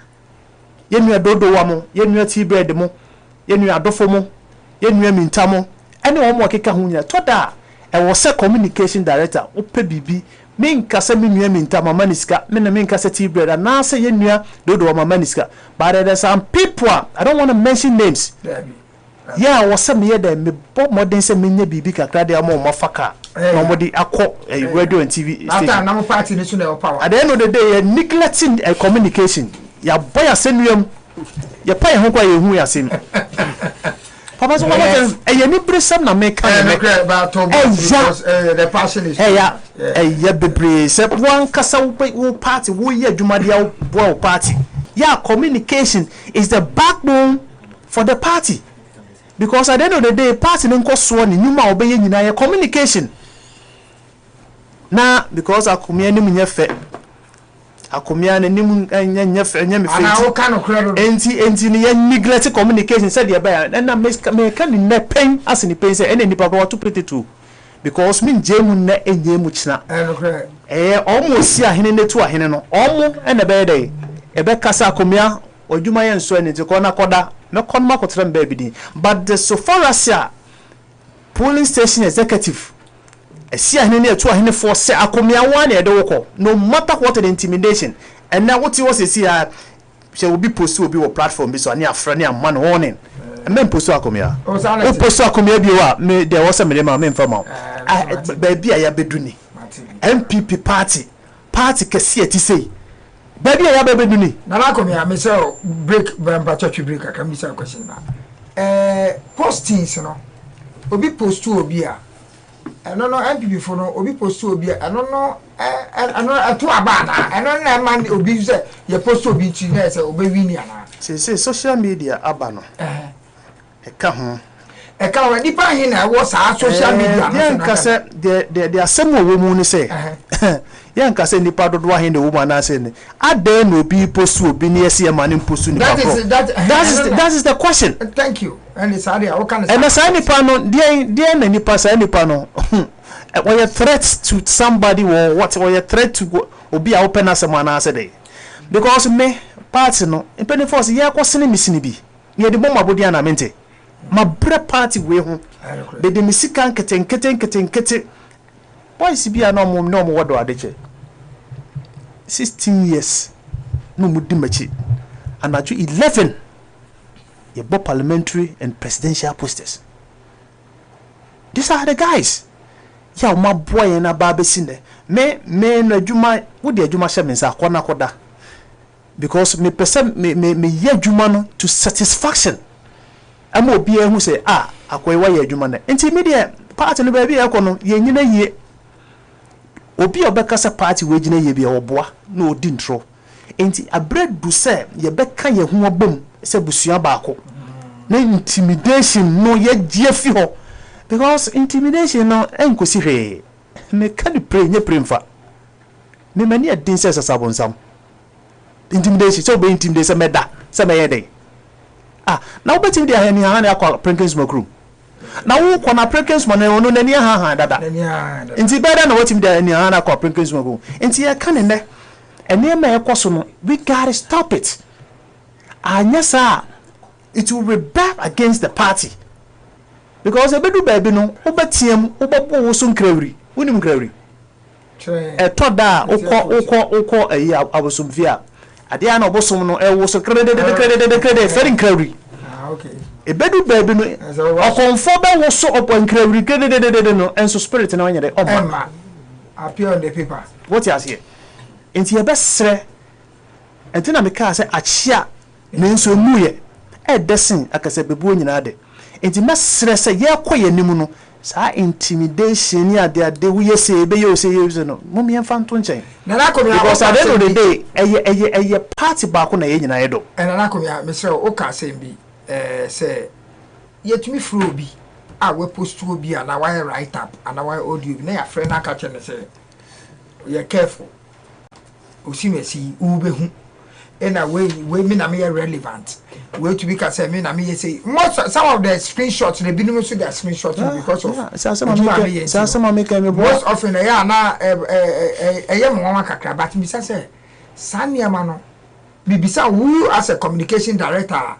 Ye nua dodo wa mo, ye nua tea bread mo, ye nua adofo mo, ye nua minta mo. Ene wo mo keka hu nya to da e wo se communication director wo pe bibi me nkasa me nua minta mama ni sika me na me nkasa tea bread na say ye nua dodo wa mama ni sika. But there are some people I don't want to mention names. Yeah, was some year that me bought more than some many bibi kakra de amo mafaka. Nobody akọ radio and TV station. After na party national power. At the end of the day, neglecting communication. Ya boy asenuam ya pa ye ho kwa ye hu ya sem papa so what e ni bresam na me kan me the passion is ya bebre se wan kasa wo party wo ye adwuma dia wo party yeah communication is the backbone for the party because at the end of the day party nko so ni nyuma obeye nyina ye communication na because akomia ni munye fe akomia na nim nya fe nya me fe ana wo kan okra enti ni ye neglect communication said ye ba na me kan ni na pen as ni pen say ene nipa ko to pretty too because min jemu na enyemu china omo si ahene netu ahene no omo ene be dey ebe kasa akomia odwuma ye nso ene ti ko na koda me kon ma kotra mba bi din but the so far as polling station executive esi ahene na etu ahene for say akomia wan na edewoko no matter what the intimidation and now what was see she will be post obi wo platform bi so ani afra ni amman warning men post akomia o post akomia bi wa me there was me ma me mfama ba bi aya beduni MPP party kesi ati say ba bi aya beduni na akomia me say break ba church break aka me say question na postings no obi post obi a eno no MPP for no obi post obi eno no ato abana eno na man obi say ye post obi chi na say obi wini ana say social media abano eka ho nipa hin na wo sa social media na yanka say the asem wo mu ni say yanka say nipa dodo hin de wo ma na say ni ade na obi post obi ni ese ma ni post ni pa that is the question. Thank you. And it's area what can and say nipa no dia na nipa say nipa no when you threat to somebody or what when you threat to obi a open as man na say dey because me party no impeni force ye kwosene misini bi ye de bomba bodi ana mente ma bre party we ho be de misika nkete boys bi ana no mo wodo adeche 16 years no mudi machi anacho 11 ye bo parliamentary and presidential posters. These are the guys. Ya my boy na ba besine me no adwuma wo de adwuma hye mensa akona koda because me person me ye adwuma no to satisfaction am obi ehu say akoy wa ye adwuma na enti media party no ba bi ekono ye nyina ye obi obekasa party we gina ye bi oboa na odi ntro enti abredu say ye beka ye hu obom se busua baako na intimidation no ye gie fi ho because intimidation no enkosi hwe me can pray nye pray mfa me mani adin se sabonsam intimidation so be intimidation meda se me yede na obetim dia hani ha na akwa Prinkins Makrum na wo kwa na Prinkins mo no nani ha dada inti beda na wetim dia hani ha na akwa Prinkins Makrum inti ya kan ne ene ma ekoso no we got to stop it anyasa it will rebel against the party because ebedu baby no obetiem obabo wo so nkrawri unim nkrawri etoda ukọ ayi abosomfia ade ana obosom no ewo so krede feri nkrawri okay ebedu baby no okonfo be wo so opo nkrawri krede no enso spirit na wanyere oba appear on the paper what you see enti ebesre entina meka se achia nenso muye edesin akase bebu nyina de enti mesre se ye koye nimu no sa intimidation ni ade wo ye se be ye se ye no mo me mfanto nchen na na ko because at the end of the day eye party ba ko na ye nyina ye do na na ko mesre o ka sem bi se yetumi fro bi we post obi na why write up and why audio na ya friend aka che ne se ye careful osimesi ubehu ena we me na me relevant we to be can say me na me say some of the screenshots they been so the screenshots because of some make me most often na mo wan kakra but me say sania ma no bibisa who as a communication director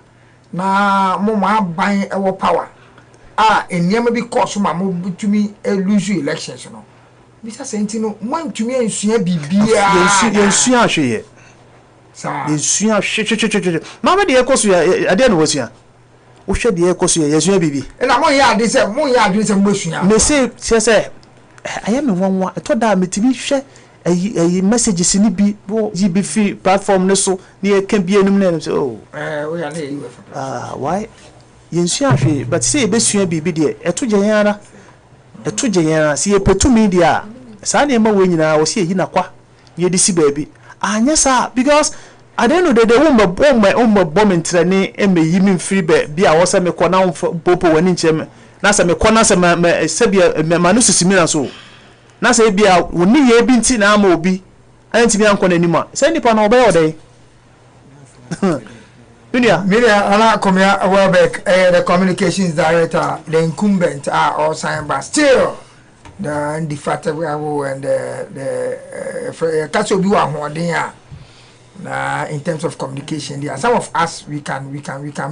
na mo ma ban e power enyama bi course ma mo bitumi lose elections no bisa senti no mo ntumi ensua bibia yensua ahwe yensua hwe mama de ekoso ya ade no wasua wo hwe de ekoso ya yensua bibi na mo ya ade se mo ya ade se mo sua me se aye me wonwa to da metimi hwe a messages ni bi ji bi fi platform ne so ne can be enum na so oh we are there why yensu ahwe but say be sua bibi de eto gyenyara si epetu media sa na ema we nyina wo se yi na kwa ye de si baabi anya sa because at the end of the day my bomb training eme yi mi free be a wo se me kɔ na popo wani nkyem na se me kɔ na se me se bia me manu sisimi na so na se bia woni ye bi nti na ama obi anti bi ankɔ na nima se nipa na obe odai Media Ana Komia Welbeck, the communications director, the incumbent are all signed, but still the indefatigable and the Katsobiwa Huadea. In terms of communication, there are some of us we can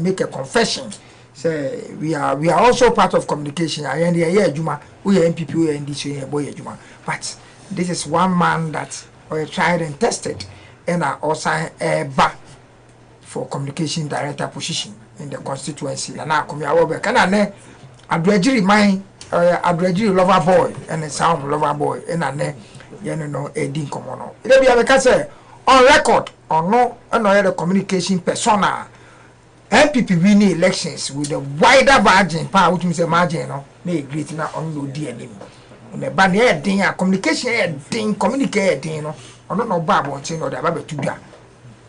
make a confession. Say we are also part of communication. I end the Juma, we are MPP, we are NDC, boy Juma. But this is one man that we tried and tested, and I also back for communication director position in the constituency. And now come here, can I ne Adrejiri mine, Adrejiri lover boy, and a sound lover boy, and I ne no Edin Komono. It be a say on record or no, another communication persona. MPP winning elections with a wider margin, power which means a margin, no, may great now on no DNA. And the banner ding, communication ding, communicate, you know, or no bab or thing or the baby to that.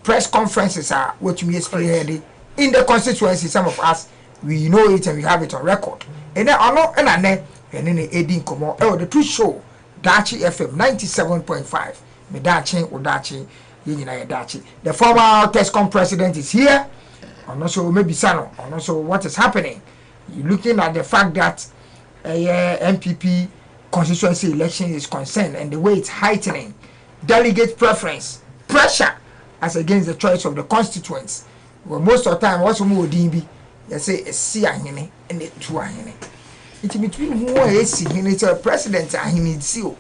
Press conferences are what you spearheaded in the constituency. Some of us we know it and we have it on record. And then and then Edin Komo. Oh, the truth show Dachi FM 97.5. Me Dachi or Dachi, Yinina Dachi. The former TESCOM president is here. And also maybe Sano. And also what is happening. You're looking at the fact that MPP constituency election is concerned and the way it's heightening delegate preference pressure as against the choice of the constituents. Well, most of the time, what's more DB, you say a see and a two ahine. It's between who is seeing it's a president and he seal.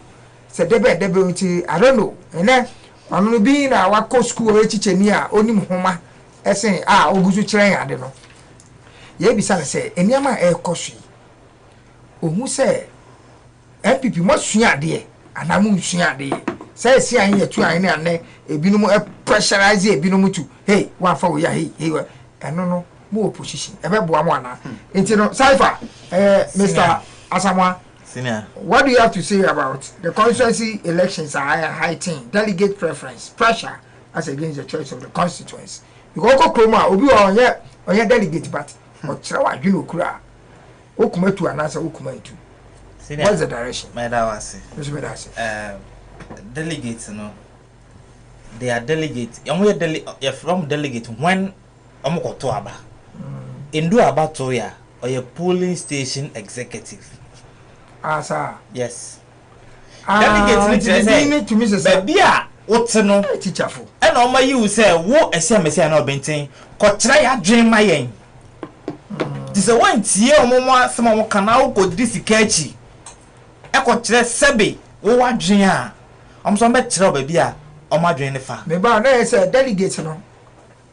Said debate, I don't know. And then I'm being our co school teacher near only Homa, as saying, Ogusu train, I don't know. Ye be say, and Yama air coshi. Who say, MPP must swing dear, and I won't swing dear. Say, see, I hear two and a binom pressurize a binom to hey, one for we are hey, and no more position. A very one. Into no cipher, Mr. Asamoah. Senior, what do you have to say about the constituency elections are heightening delegate preference pressure as against the choice of the constituents? You go Kroma, Obi on your delegate, but what you know, Kura, Okuma to another Okuma to. What's the direction? My delegates, you know, they are delegates. You're from delegate when Omoko Toaba. Indu Abatoya or your polling station executive. Sir. Yes. Delegates need to miss a beer. What's no teacher? And all my you say, what a semester no benting, Kotraya dream my aim. This is one year or more, someone can now go this catchy. Echo Sebi, what dream? I'm so much trouble, beer, or my dream. Maybe I say delegates, no.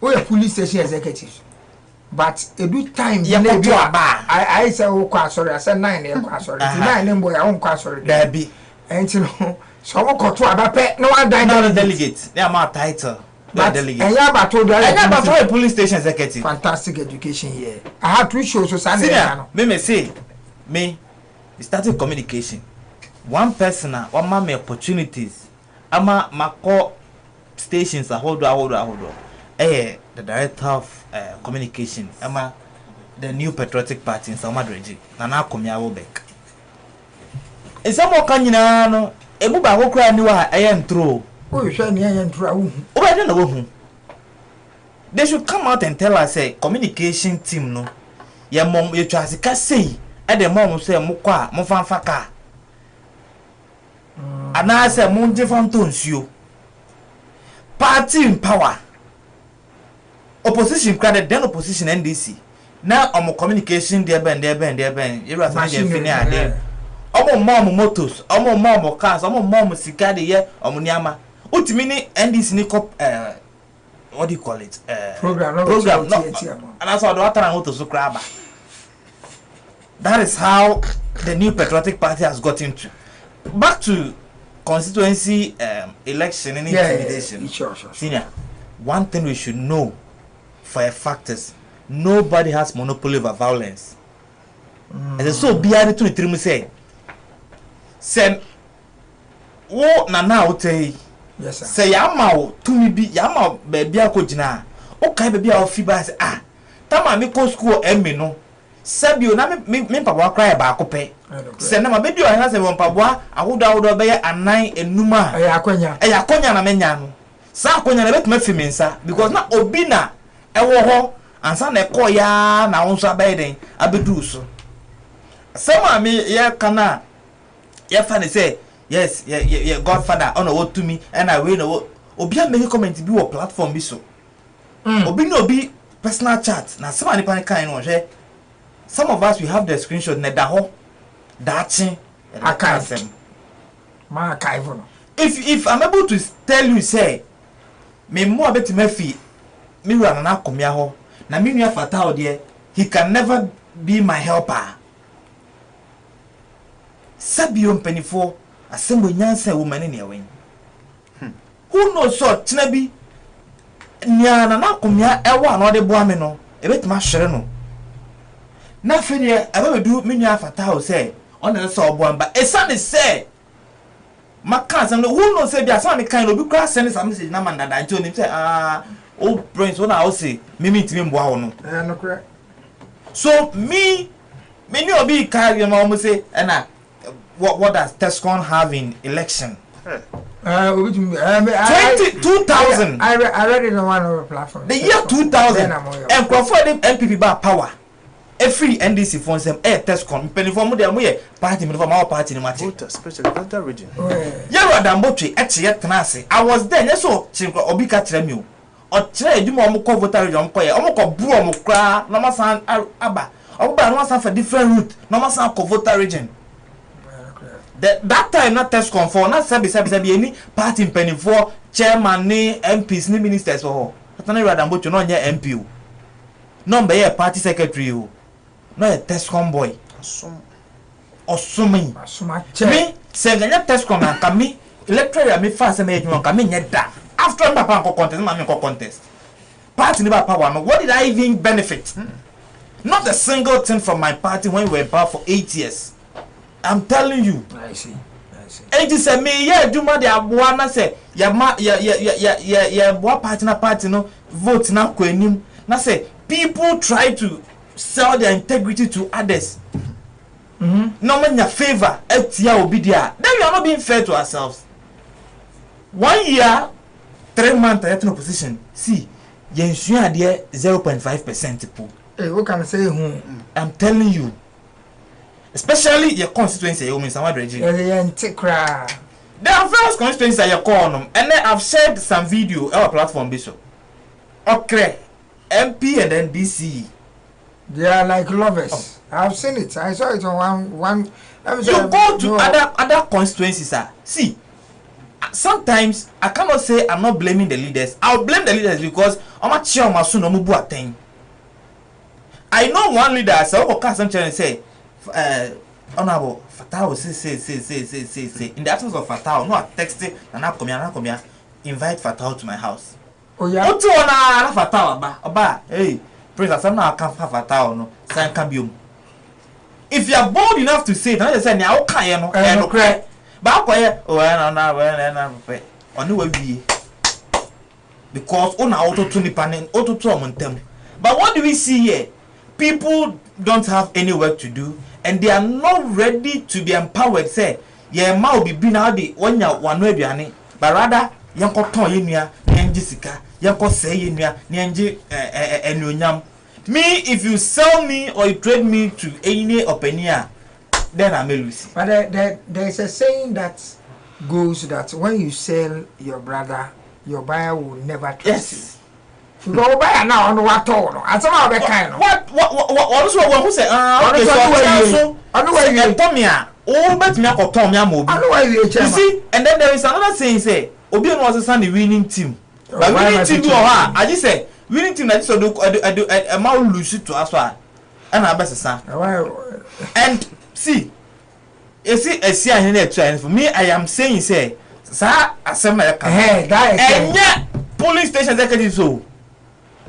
We are police station executives. But a good time, I say, oh, sorry, I said 9 years, sorry, 9 boy, I won't cross sorry, there be. And you know, someone got to a pet, no one died. Delegates, they are my title. Delegate. And yeah, but told a police station executive. Fantastic education here. I have 2 shows, so Sunday. Me say, me started communication. One person, one man opportunities. Ama mako stations hold on. The director of communication. Ama the new patriotic party in Samadreji. Nana Komia Welbeck. And some more kanyina no. Ebuba ho kra ni wa ayen throw. Oh, you share ni ayen throw. Oh, I don't know who. They should come out and tell us say communication team no. Ya mom you try to say. E the mom say mo kwa mo fanfa ka. Ana say mo different tonsuo. Party in power. Opposition credit then opposition NDC. Now omo communication there ben. You are saying fini ade. Omo mom motos, omo mom cars, omo mom sika de ye omo niama. Utimi ni NDC ni cop what do you call it? Program. No. And that's how the water and motos so craba. That is how the new patriotic party has got into. Back to constituency election and intimidation. Sure. Senior, one thing we should know for a fact is nobody has monopoly over violence. And so be able to tell me say wo na o tey yes sir say yama o tumi bi yama baby akogina o kai baby a ofi ba say tama me ko school emi no sabio na me papa cry ba akope say na ma baby o na say won papa ahodo be anan enuma akonya na menya no sa akonya na betuma fi mensa because na obi na ewo ho ansa na ekọ ya na won so abaiden abedu so sama me ya kana ya fa ne say yes godfather ono what to me and I we know obi am make comment bi wo platform bi so obi no obi personal chat na sama ni pan kan no hwe some of us we have the screenshot na da ho dachi archive ma archive no if I'm able to tell you say me mo abeti mafi me wura na akomia ho na me nua fatal there he can never be my helper sabio mpenifo asembo nyansa woman ne yawen who knows so tinabi nya na akomia ewa na ode boa me no ebetima hwere no na fene abedu me nua fatal say ona so oboa mba esane say maka asem no who knows say bia some me kan no bi kra send some message na mandada nti onim say old prince wona o say me ntimi mboa ho no no kra so me ni obi carry no mo say na what does Tescon have in election? 2000. I read it on one of the platforms. The year 2000. And Crawford MPP bar power. A free NDC for some Tescon. Pennyform de Amuye party from our party in Mati. Especially that region. Yara Dambochi at yet Tanasi. I was there, yes, so Obika Tremu. Or trade you more voter region, Omoko Bro Mokra, Namasan Abba. Oba Namasan for different route, Namasan voter region. That time not test conform not sabi any party penny for chairman ni MPs ni ministers or atana rather mbo no nya MP o no be a party secretary o no a test boy osumi me say ganya test con na kami electoral me fa say me ejuma kami nya da after papa ko contest ma me ko contest party ni ba power no what did I even benefit not a single thing from my party when we were in power for 8 years. I'm telling you. I see. And this me duma de aboa na say ya boa party no vote na kwanim na say people try to sell their integrity to others. No man your favor etia obi dia. Then we are not being fair to ourselves. 1 year 3 months at no position. See, yensu there 0.5% po. Hey, what can I say who? I'm telling you. Especially your constituency, you mean some region. The first constituency you call them, and then I've shared some video our platform bishop. Okay, MP and then DC. They are like lovers. I've seen it. I saw it on one. You go to other constituencies, sir. See, sometimes I cannot say I'm not blaming the leaders. I'll blame the leaders because I'm not sure my son thing. I know one leader. So I can say. Honorable Fatal say in the absence of Fatal no texting na komia invite Fatal to my house. Oh yeah. Otu ona Fatal ba hey prince asem na kan Fatal no san kan biom. If you are bold enough to say it na say na o kan ye no e no kre ba akoye o na pe oni wa wie because ona ototo ni panen ototo omontem. But what do we see here? People don't have any work to do and they are not ready to be empowered. Say, yeah, ma will be now the one ya one way biane, but rather yanko ton yenua, nyanji sika, yanko say yenua, nyanji enunyam. Me, if you sell me or you trade me to any opinion, then I'm a Lucy. But there is a saying that goes that when you sell your brother, your buyer will never trust you. You go buy now on what all. I don't know that kind of. What also who say okay so Tomia oh bet me ko Tomia mo bi. You see and then there is another saying say obi no was send the winning team. But winning team do ha I just say winning team na so do a man lose to as well. And I best say and see you see esi ahene na etu ahene for me I am saying say sa asem na ka that is enya polling station executive so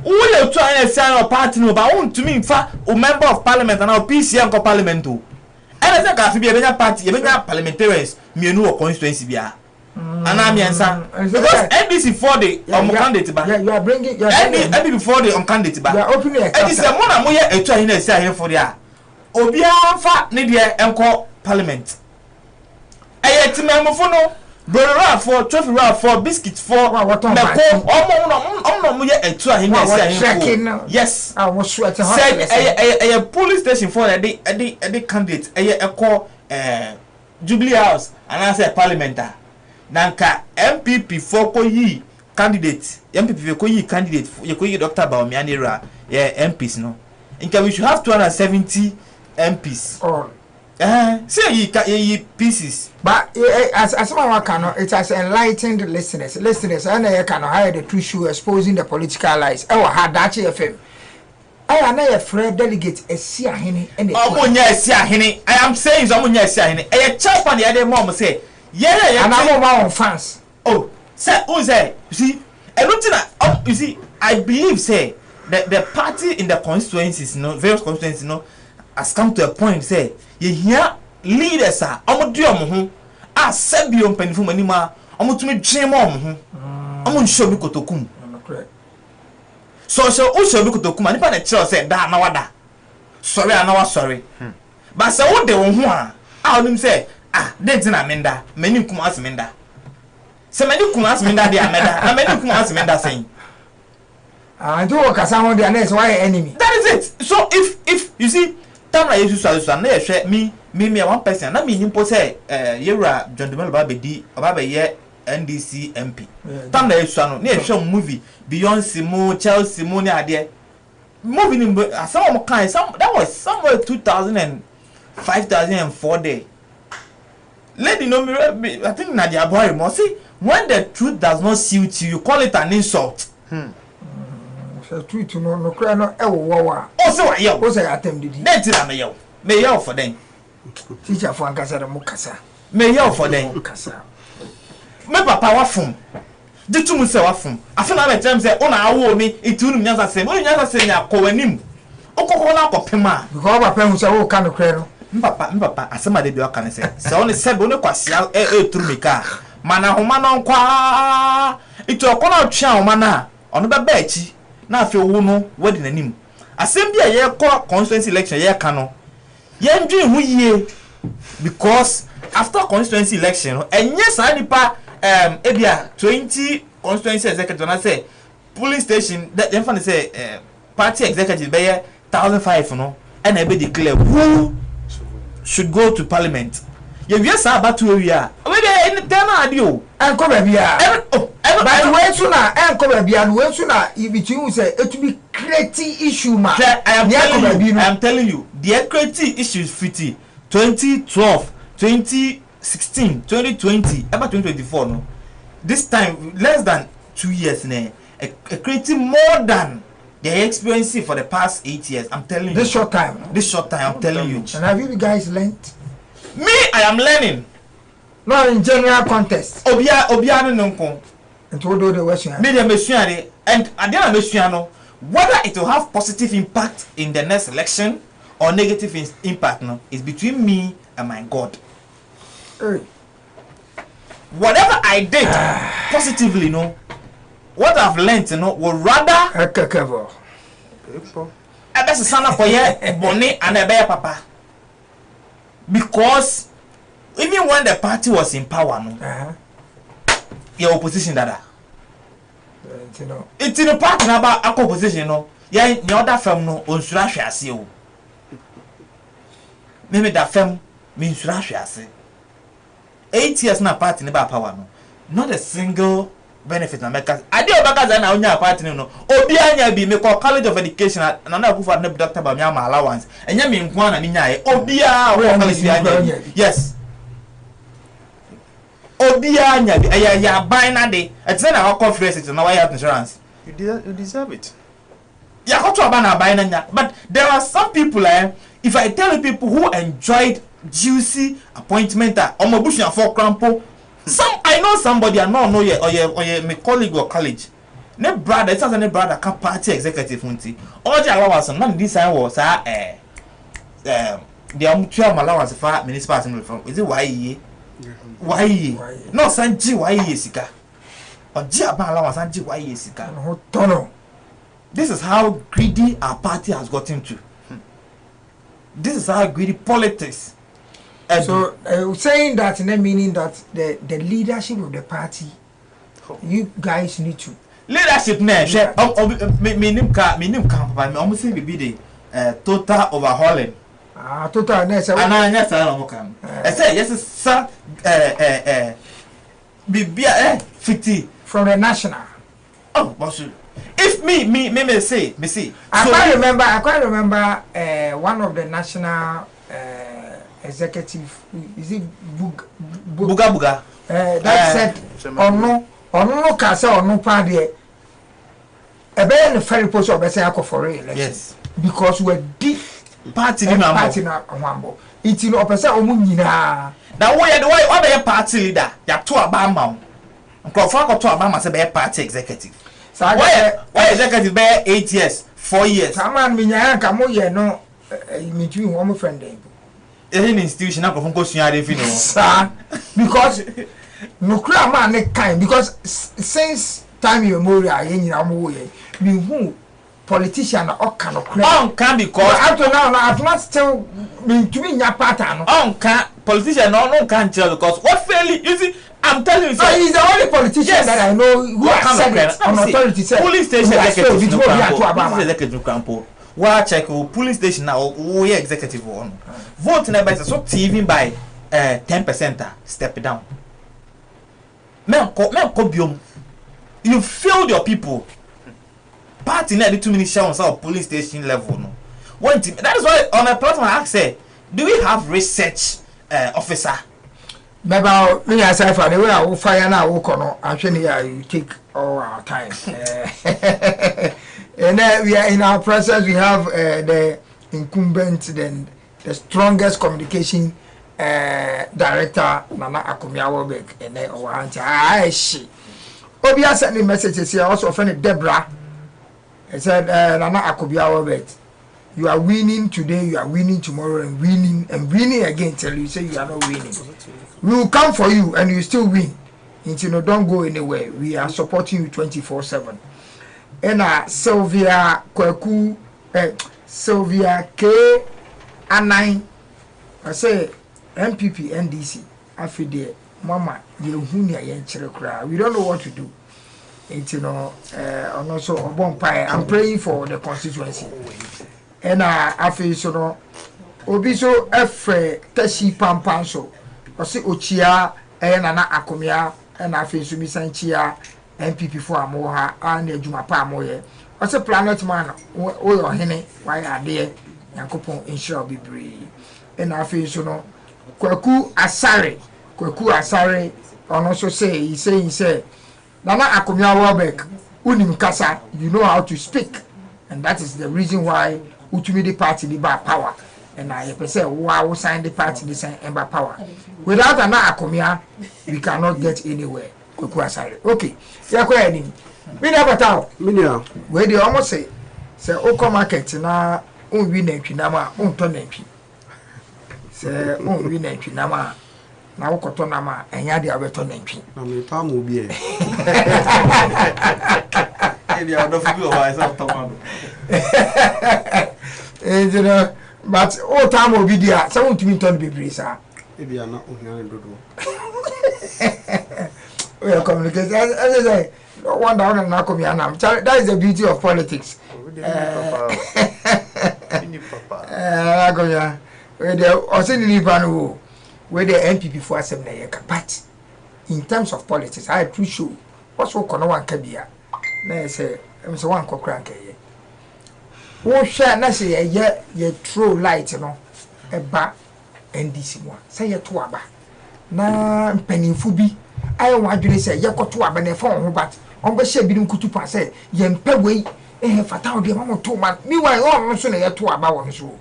who you to ahene esi ahene party no ba won to me fa o member of parliament and PCM ko parliament o and say ka fi bi e benya party e benya parliamentarians mienu o constituency bia ana miensa because NDC for the candidate ba you are bringing NDC before the candidate ba you are opening a NDC mo na mo ye etu ahene esi ahene for dia obi anfa ne de enko parliament aye timamfo no brora for trophy ra for biscuit for meko omo mo ye etu ahene esi ahene yes I was sweating hot say police station for the candidate eko Jubilee House and I say parliamentar nanka MPP for ko yi candidate MPP ko yi candidate ye ko yi Dr. Bawumia ra MPs no inka we should have 270 MPs say ye pieces but as someone can it has enlightened listeners and they can hire the true show exposing the political lies Hadachi FM I na afraid delegate esi ahene and omunya esi ahene I am saying so omunya esi ahene chapa na dey mom say and I'm on fans say you see elutina you see I believe say the party in the constituencies various constituencies has come to a point say ye hear leaders are omodu omo ho asebio mpanifo manima omotumi dwen omo ho omo nsho bi kotokum so usho bi kotokum nipa na kire say da na wada sorry ana sorry but say wo de wo ho a onim say dent na menda mani kuma asmenda se mani kuma asmenda dia meda na mani kuma asmenda saying and you kasa ho dia na why enemy that is it so if you see tamra yesu so na ehwe me one person na me nimpo say yewra John Dumelo ba bedi oba be ye NDC MP tamra yesu no na ehwe movie Beyonce mo Chelsea mo ni ade movie ni some kind some that was somewhere 2005 2004 day lady no me I think Nadia Boy mo see when the truth does not suit you call it an insult so tweet no cry no e wo wa so wa yo o say atem didi that na me yo me yo for them teacher for ankasa da mo kasa me yo for them kasa me papa wa fum ditu mu se wa fum afena na tem say ona awo mi itu nu nyansa sem o nyansa sem nya ko wanim okokko na akopema because papa hu say wo ka no cry no mpapa asema de bi aka ne se oni sebe oni kwasia turumika mana homa no nkwa itu okona otwe homa na ono beba achi na afi wo no wadi nanim asem bia ye ko constituency election ye ka no ye ndwe hu yie because after constituency election enye sa nipa ebia 20 constituency executive na say polling station dem fan say party executive be 1500 no and e be declare who should go to parliament ye wie sa abatu area we dey in ten adio enko ba bia but we too na enko ba bia no we too na between say it to be creating issue ma I am telling you the creating issues 50 2012 2016 2020 about 2024 no this time less than 2 years na creating more than they experiencing for the past 8 years. I'm telling you. This short time, I'm telling you. And have you guys learned? Me, I am learning. Not in general contest. Obia no nko. And to do the Western. Me the mesuane and adena mesuano whether it will have positive impact in the next election or negative impact no is between me and my God. Hey. Whatever I did positively no what I've learned would rather ebese sana koye boni and ebe papa because even when the party was in power no your opposition dada it's in the party na ba opposition no ye other fam no onsura hwase o me da fam me nsura hwase 8 years na party ne ba power no not a single benefit na meka ade obaka na onya party no obi anya bi me call college of education na na kufa na Dr. Bawumia ma allowance enya me nko na ni nyae obi a wo college anya yes obi anya bi ya ban na de etze na conference na why health insurance you deserve it ya ko to ban na ban na nya but there are some people if I tell you people who enjoyed juicy appointment omo bushia for crampo. I know somebody I know ye my colleague or college. Ne brother, it's not any brother can party executive funti. All the allowance none this time was the 12 allowance for municipal assembly from. Is it why? No sanji why sika. Or jaba allowance sanji why sika. Tono. This is how greedy our party has gotten to. This is how greedy politics. So saying that, meaning that the leadership of the party, you guys need to. Leadership, meaning can almost say be the total overhauling. Total, yes, sir. I say yes, sir. Be 50 from the national. Oh, boss. If me say. I quite remember one of the national executive, is it Buga that said no kasa ono pa de e be no ferry post or be say for election. Yes, because we deep party na nwambo iti no opese omu nyina na wo ye the way be party leader ya to abama nkrofo akoto abama say be party executive. So why executive be 8 years 4 years man me nya ka mo ye no me twi wo mo friend dem any institution na go suya dey feel sir because no cry man ne kind because since time immemorial yen nyina mo ye me who politician or can can because up to now I've not still me to me nya pattern can politician no can tell because what fairly you see I'm telling you, so he's the only politician that I know who has said it on authority said police station executive Crampo. Well, check police station now. We executive one. Vote never so TV by 10% step down. Men biom. You failed your people. Party na the 2 minutes show on police station level no. One team. That is why on a platform I say, do we have research officer? About me as I find the way I will fire now walk on actually you take all our time. And we are in our process. We have the incumbent, then the strongest communication director Nana Akumiawobek, and then our auntie she. Obia sent me messages here. Also, friend Deborah. I said Nana Akumiawobek, you are winning today, you are winning tomorrow, and winning again. Till you say you are not winning, we will come for you, and you still win. You know, don't go anywhere. We are supporting you 24/7. And Sylvia Kweku, Sylvia K. Anai, I say MPP, NDC, Afide, Mama, Yehunia Yencherekra. We don't know what to do. It's, you know, and also I'm praying for the constituency. And I feel so, Obiso Efre Teshi Pampanso, or say Ochia, and Nana Akomia, and I feel Sumi Sanchia. MPP for Amoha and the Jumapa Moye. What's a planet man? Oh, your henny, why are there? Yankopon insure be brave. And I feel so no. Kweku Asare, and also say, he say, Nana Akomia Wabek, Unim Kasa, you know how to speak. And that is the reason why Utumidi party the bar power. And I say, wow, sign the party the same ember power. Without Nana Akomia, we cannot get anywhere. Okay, yeah, go ahead. Me never tell. Where they almost say Oko market na win entry nama, turn entry. Say win entry nama, na Oko nama, and ya the other turn entry. I'm time will be. And you know, but all time will be there. Someone to me turn be brisa. Maybe I'm not on We are communicating. As I say, no wonder I'm not coming. That is the beauty of politics. Where the MPP for assembly, but in terms of politics, I appreciate what's what no one can be. I say, I'm so one cock crank. Who share na say ye throw light, you know, a bar NDC one. Say ye to aba na pennyful be. I want to say, you got to have a phone, but on the shed didn't kutu pass it. Yen Pegway, fatal, dear Mamma, 2 months. Meanwhile, I'm not saying to about one so.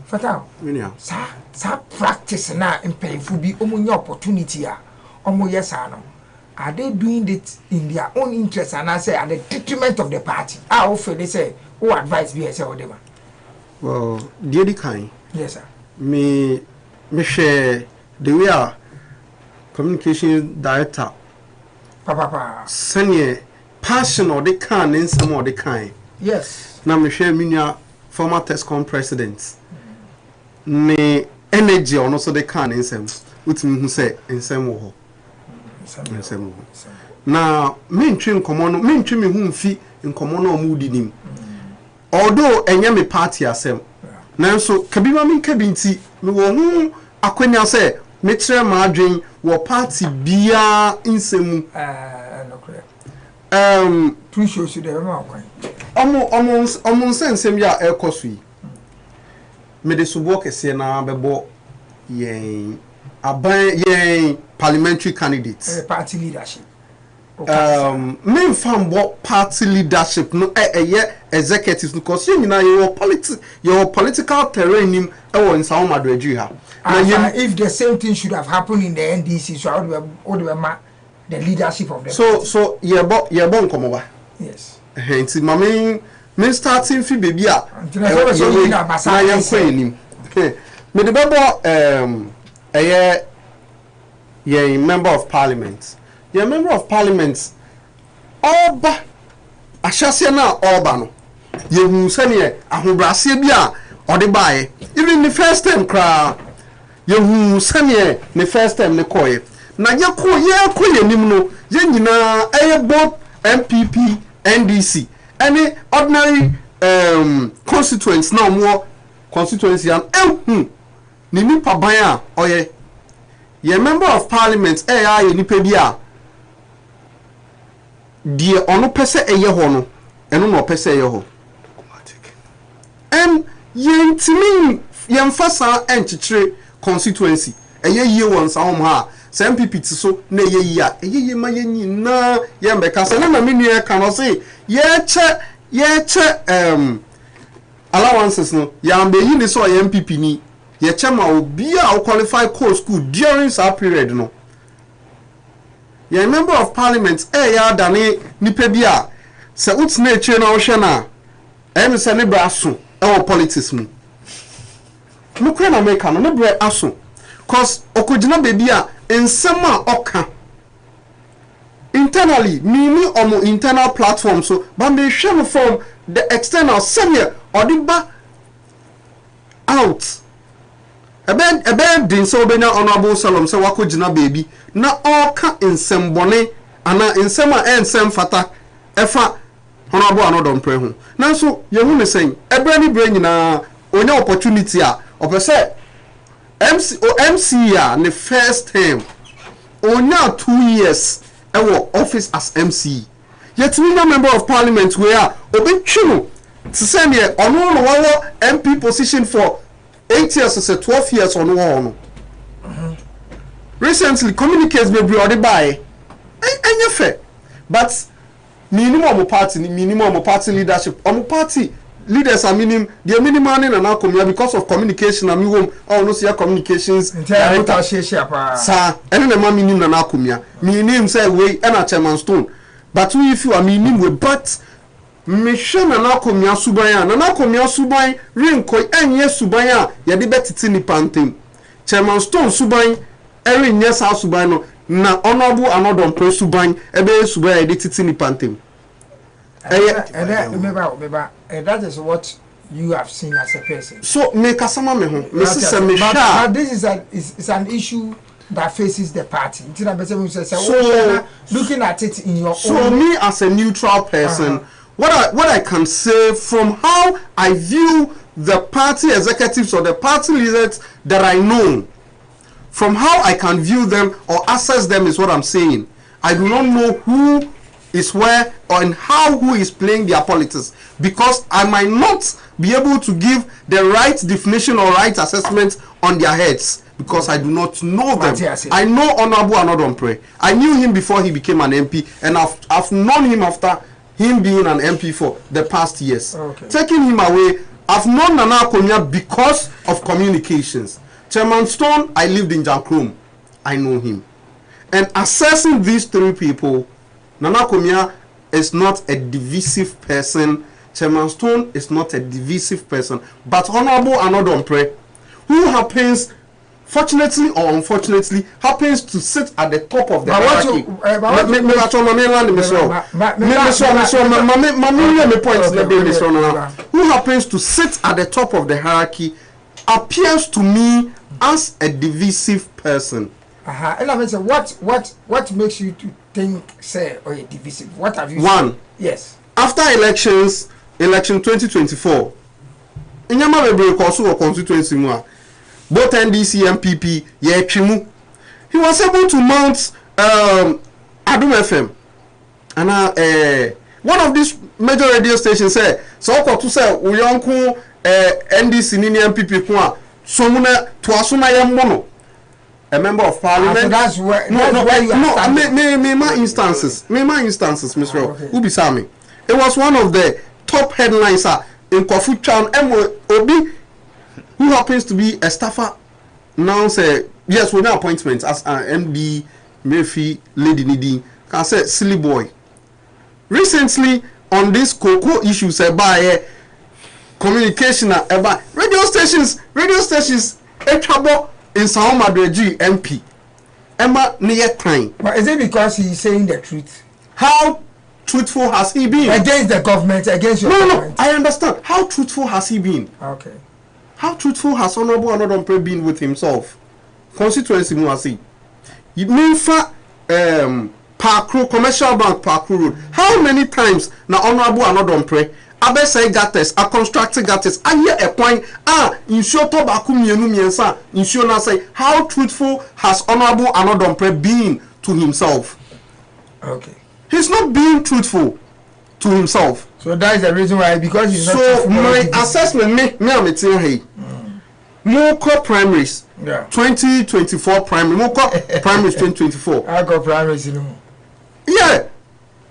Fata. Minia. Sa practice na mpayfo bi omunya opportunity a omo yesa no. Are they doing it in their own interest and I say at the detriment of the party? I offer they say who advise me say whatever. Well, dear kind. Yes sir. Me share the way our communication director. Papa. Senior passion or the kind in some of the kind. Yes. Now me share minia former TESCOM president. Me energy on also the kind in some. Which me who say in some wo. Na me ntwe nkomo me ntwe me hu mfi nkomo na omudi nim although enye me party asem nanso kabima me kabinti me wo hu akwanya se me kire ma adwen wo party bia nsemu no correct two shows you there ma kwan omo nsensem ya ekoso yi me de subo kese na bebo yen aban yen parliamentary candidates party leadership main fambo party leadership no executives because you know your political terrain nim e won Sao Madridge ha na if the same thing should have happened in the NDC so how do we ma the leadership of the so ye bo nkomo ba yes nti mama me starting fi baby a na yan kwen nim me de bebo yeah, member of parliament. Yeah, member of parliament. Oba ashase na oba no. Ye hu sene ahobrase bia ode bae. Even the first time kra ye hu sene the first time ne koye. Na ye ko nim no ye nyina both MPP NDC. Any ordinary constituents na mo constituency an ni nipa ban a oye ye member of parliament ye nipa bia die ono pese eye ho no eno no pese eye ho automatic yentimi yemfasa enchichire constituency eye yie won sa hom ha sa MPP ti so na eye yie a eye yie ma yenyi na ye mbeka se na menu e ka no se ye che allowances no ya mbe yi ni so ye MPP ni ye chema obi a qualify core school during that period no ye member of parliament ya dane nipa bia se utina eche na wo hwe na em se ne bra so e politics mu mukwe na make no ne bra aso cause okogina baby a ensem a oka internally mini omo internal platform so ba me hwe from the external senior odiba out Eben din so benya honorable Salom se wakogina baby na oka ensembone ana ensema ensem fata efa honorable anodom pre ho nanso ye hu ne sen ebra ni bra nyina onya opportunity a opese MC ya ne first time onya 2 years ewo office as MC yet we member of parliament where obetwino to send here ono no MP position for 8 years or 12 years on one. Recently, communicates may be already by. And you fair. But minimum party leadership. Party leaders are minimum. They are minimum in an outcome because of communication. And we no see communications. Sir, and the man minimum an outcome. Minimum say we and a chairman stone. But we if you are minimum but. Mission na nakomia subanya na nakomia suban renko enye subanya ya de betiti ni pantem chairman stone suban enye sa suban no na honorable anodom pre suban ebe suban ya de titi ni pantem remember that is what you have seen as a person so me kasama me ho me sise me sha but this is an issue that faces the party. So looking at it in your own. So me as a neutral person, what I can say from how I view the party executives or the party leaders that I know, from how I can view them or assess them is what I'm saying. I do not know who is where or in how who is playing their politics, because I might not be able to give the right definition or right assessment on their heads, because I do not know them. I know Honorable Anodompre. I knew him before he became an MP, and I've known him after him being an MP for the past years. Okay. Taking him away, I've known Nana Akonya because of communications. Chairman Stone, I lived in Jankrum. I know him. And assessing these three people, Nana Akonya is not a divisive person. Chairman Stone is not a divisive person. But Honorable Anodompre, who happens, fortunately or unfortunately, happens to sit at the top of the hierarchy. Who happens to sit at the top of the hierarchy appears to me as a divisive person. And I say, what makes you to think, say, or divisive? What have you One, said? Yes. After election 2024, in Yamabebe Kosu constituency, both NDC and PP, he was able to mount Adum FM. And one of these major radio stations said, so to say, we uncle NDC and PP, so to assume mono. A member of parliament. So that's where you are my instances, Mr. Ubisami. It was one of the top headlines in Kofu Town. Obi, who happens to be a staffer, now say yes, with no appointment as an MD, Murphy, Lady Nidi, can say silly boy. Recently, on this cocoa issue, say by communication about radio stations, a trouble. In Sao Madreji MP, Emma near time. But is it because he's saying the truth? How truthful has he been? Against the government, against your government. No, I understand. How truthful has he been? Okay. How truthful has Honorable Anodompre been with himself? Constituency Muasi. You mean for Parkrow, Commercial Bank Parkrow Road. How many times now Honorable Anodompre Abese gates, a constructed gates, I hear a point, in short tobacco miensa, in short say, how truthful has Honorable Anodompre been to himself? Okay. He's not being truthful to himself. So that is the reason why, because he's not truthful. So my assessment, me I'm telling hey. Moko primaries, 2024 primary, Moko primaries 2024. I got primaries in them. Yeah.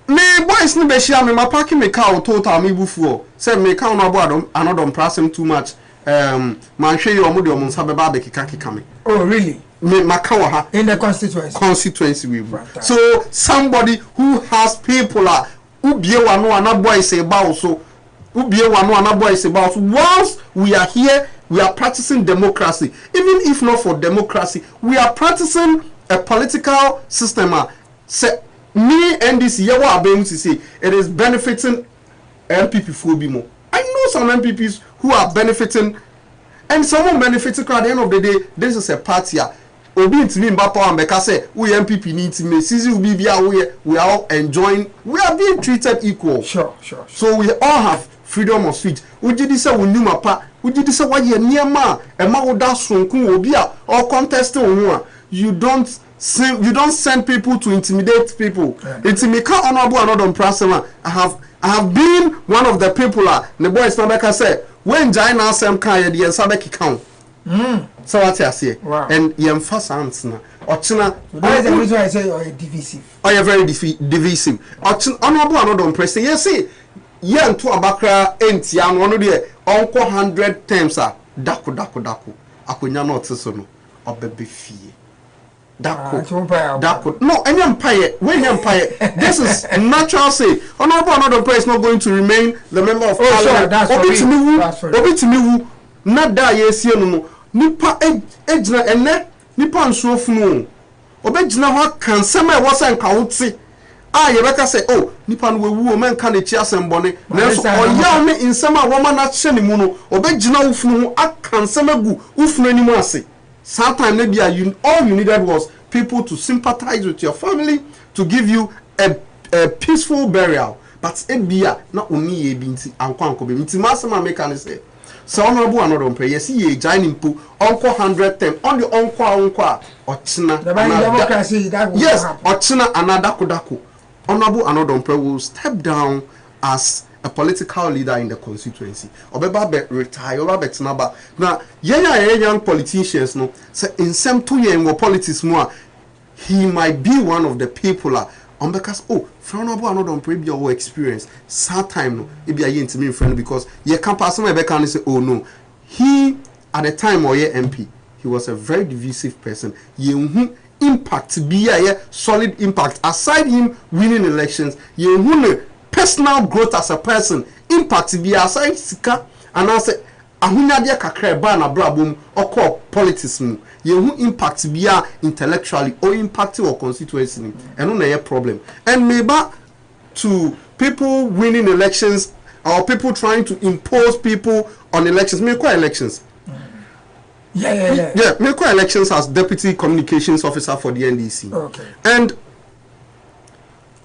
Me boys ni be share me ma park me car total me bufuo say me car no abo anodom prasem too much man hwe yo mo de omo nsa be ba be kika me. Oh really? Me makawa ha in the constituency we so somebody who has people who bie wano anaboy say ba so who bie wano anaboy say ba so once we are here we are practicing democracy. Even if not for democracy, we are practicing a political system say me NDC yawa abem to say it is benefiting MPP for bimo. I know some MPPs who are benefiting and someone benefiting at the end of the day. This is a party obi to me mbapa and beka say we MPP need to me sisi ubi bia we are all enjoying, we are being treated equal. Sure. So we all have freedom of speech. Ujidi say we nyuma pa ujidi say wa ye niema e ma woda sonku obi a or contest ho you don't send people to intimidate people. It's me can Honorable Anodom Prasema. I have been one of the people the boys Nabeka say when Jaina Sam Kaya the Sabeki count. So what I say and yem fast answer Ochina that is the reason I say you're divisive. Oh, you're very divisive. Honorable Anodom Press yes see yen to abakra entian one de uncle 100 times daku akonya not so no obebe fie. Dako. No, any empire. When empire, this is natural. Say, Honorable Anodom is not going to remain the member of parliament. Obi timiwu. Not that yes, no. Nipa ejna ene. Nipa ansofunu. Obi jna wa kansema wasa nkauti. Yebeka say, oh, nipa nwewu o men kan echi asembone. Nanso oya me insema woma na hye ni mu no. Obi jna ufunu akansema gu ufunu ani mu ase. Sometimes maybe all you needed was people to sympathize with your family, to give you a peaceful burial. But ebia na oni ye binti anko be nti masema make an say. So Honorable Anodom yes ye join po uncle 100 time on the uncle ochina. Democracy that will yes, ochina another kodako. Honorable Anodom will step down as a political leader in the constituency. Obeba be retire, oba betinaba. Now, young politicians no say in some 2 years more politics more. He might be one of the people on because oh friend abo another on prebi your experience sad time no e be a intimi friend because ye can pass my back and say oh no he at the time or ye MP he was a very divisive person ye impact be a solid impact aside him winning elections ye personal growth as a person impact be aside sika and I say ahunyade kakra ba na brabom okọ politics mu yehu impact bia intellectually or impact or constituency and no problem and maybe to people winning elections or people trying to impose people on elections make elections yeah make elections as deputy communications officer for the NDC okay and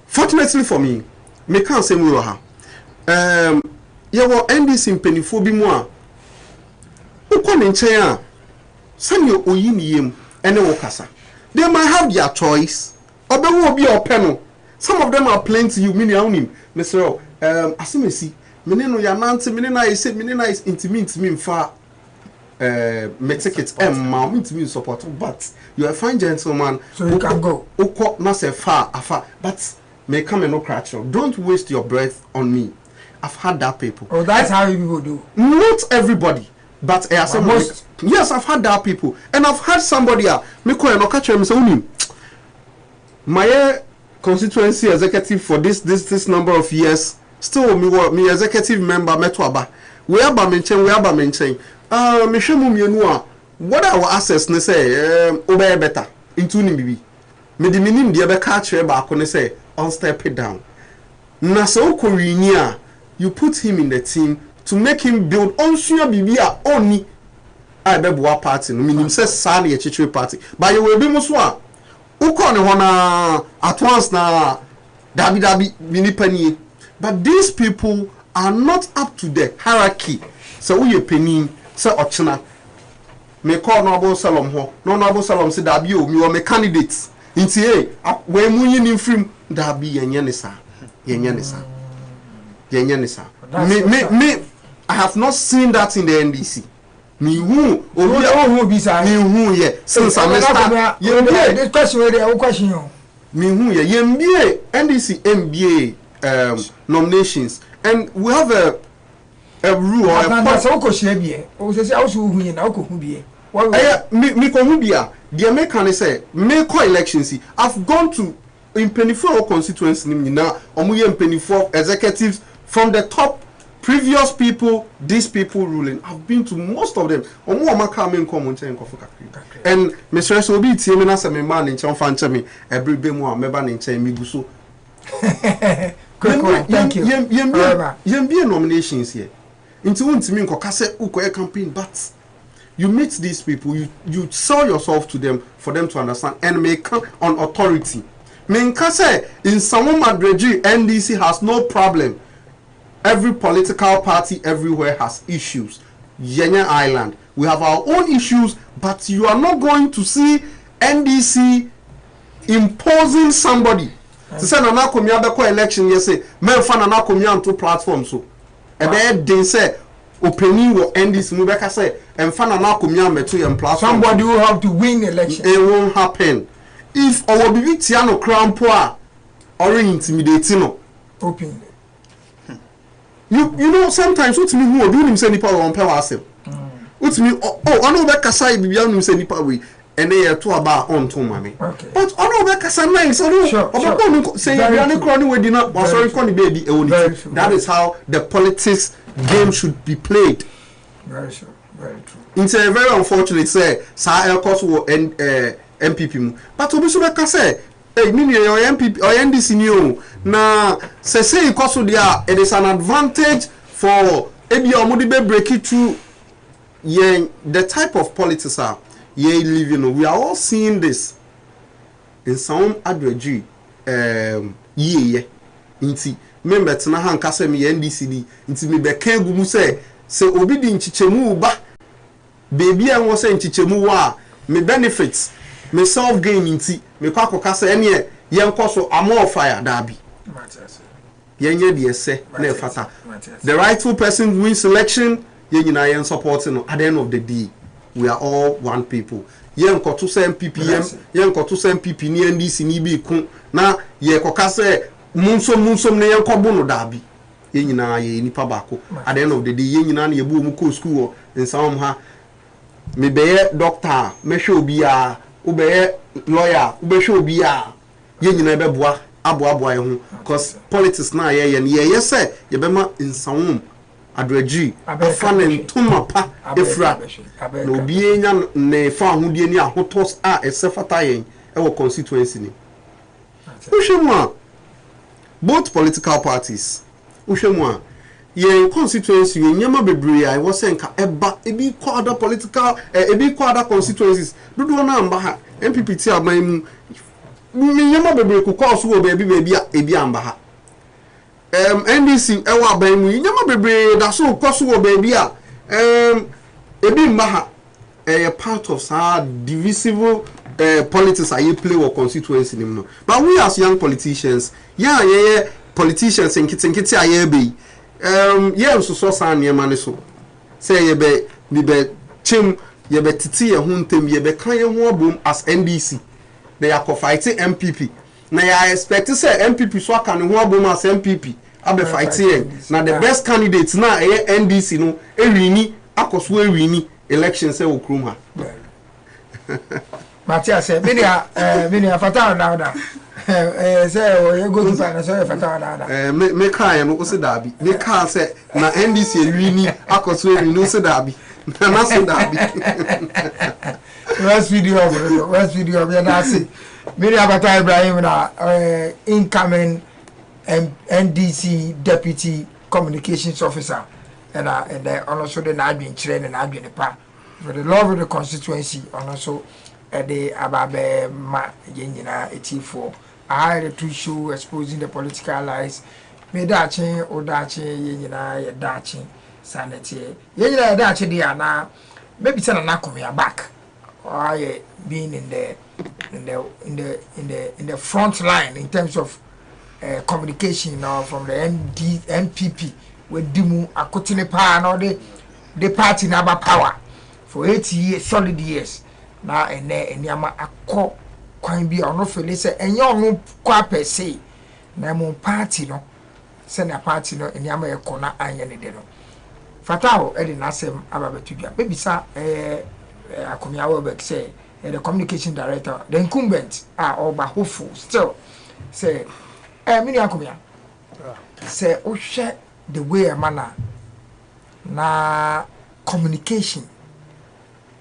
fortunately for me me can't say we were your NDC penifo bi mu a ukon nchen a sanyo oyiniyem ene wokasa they might have their choice obewu obi openo some of them are playing to you mini awunim Mr. Asimesi mini no ya nante mini na ise mini na is intimate me mfa me ticket ma intimi support but you are a fine gentleman so you can go ukọ na se far afa but may come and no crash don't waste your breath on me. I've had that people. Oh, that's how people do. Not everybody, but yes, I've had that people, and I've had somebody me call and catch him say, my constituency executive for this number of years, still me executive member metwaba. We are mention. Me shemu mienua. What our access ne say obey better into ni bibi. Me di minim dia be catch ba ko ne say on step it down. Na so ko winia. You put him in the team to make him build on sure bibia only I beboa party no meaning say sale a chichwe party but you will be muso a uko ne hona at once na dabi minipani but these people are not up to the hierarchy so we penny say ochina me call no salom ho no salom say dabi o me candidates inti we mu yin infrim dabi yenye ne sa me I have not seen that in the NDC. Me who yeah since I start this question where question you me who yeah MBA NDC MBA nominations and we have a rule or a so ko shebie o se also hu yin na ko hu bie me ko hu bia the American say me ko elections I've gone to in Penifo constituency now omuye Penifo executives from the top previous people these people ruling I've been to most of them omu amaka me nko mo nchen nkofo kakri and Mr. So be tie me na se me man nchen fa nche me every be mu a meba nchen me guso thank you yem be nominations here into untimi nko kase uko campaign but you meet these people you sell yourself to them for them to understand and make on authority Minkase in Samum Adreji NDC has no problem. Every political party everywhere has issues. Yenya Island, we have our own issues, but you are not going to see NDC imposing somebody. To say na komia beko election yes say men fa na komia onto platform so. Ebe dey say opening wo NDC mu beka say emfa na komia meto yem platform. Somebody will have to win election. It won't happen. If our bibi tiano crown poor or intimidating no open you know sometimes what me who do him say nipa on power asem what me ono be kasa bibi anu say nipa we ene ye to aba on to mame but ono be kasa nice ono say you no crown we di na was sorry kon be di e woni that is how the politics game should be played. Very true, very true. It's a very unfortunate say sa el cost wo MPP mu but obi so be ka say mini your MPP or NDC ni o na say because there it is an advantage for ebi omudi be break it through the type of politics are ye living we are all seeing this in some adreji ye nti member tena han ka say me NDC ni nti me be kan gu mu say obi di nchichemu ba baby an wo say nchichemu wa me benefits me self gain nti me kwa kokasa ene ye nkoso amor fire dabi yenye de ese na fata the rightful person wins election ye nyina ye support no at the end of the day we are all one people ye nkoto say MPP ye nkoto say MPP ni NDC ni bi ku na ye koka se munsom ne yenkobo no dabi ye nyina ye nipa bako at the end of the day ye nyina na ye bu mu ko school in some ha me be doctor me hwe obi a wo be lawyer wo be hwe obi a ye nyina be boa aboa ye ho cause politics na ye say ye be ma insawum adragi afa ne ntoma pa efra na obi enya ne fa ahudie ni ahotos a esefata yen e wo constituency ni uhwemu both political parties uhwemu yen constituency yen nyama bebre a wo se nka eba ebi kwa other political ebi kwa other constituencies dudu na amba ha MPP ti aban mu nyama bebre ko kwa so wo bebi a ebi amba ha NDC ewa aban mu nyama bebre da so kwa so wo bebi a ebi mba ha part of sa divisive politics are you play or constituency no. But we as young politicians, yeah, politicians and kiti aye be yeah so san ye mane so say ye be chim ye be titi ye huntem ye be kan ye ho abom as NDC they are fighting MPP na ya expect say MPP so aka ne ho abom as MPP abe fighting na the best candidate na NDC no ewini akoso ewini election say okrum ha Matia say minia fata na say o ye go to find say fata na me kan no o se dabi me kan say na NDC ewini akoso ewini o se dabi na so dabi last video we na see minia fata Ibrahim na incoming NDC deputy communications officer and also the admin train and admin pa for the love of the constituency and also the ababe ma yenyina eti4 I had to show exposing the political lies me dachi o dachi yenyina ye dachi sanity yenyina ye dachi dia na maybe say na come ya back or being in the front line in terms of communication from the MPP with Dimu Akotine Pa and the party number power for 8 years, solid years. Now and yama akọ kwan bi ono fele se enye onu kwa per se na mo party no se na party no enyama ekọ na anye ne de no fatao e de nasem ababetudwa bebisa akomia wo be say the communication director the incumbent oba hopeful still say mini akomia say o hwe the way a manner na communication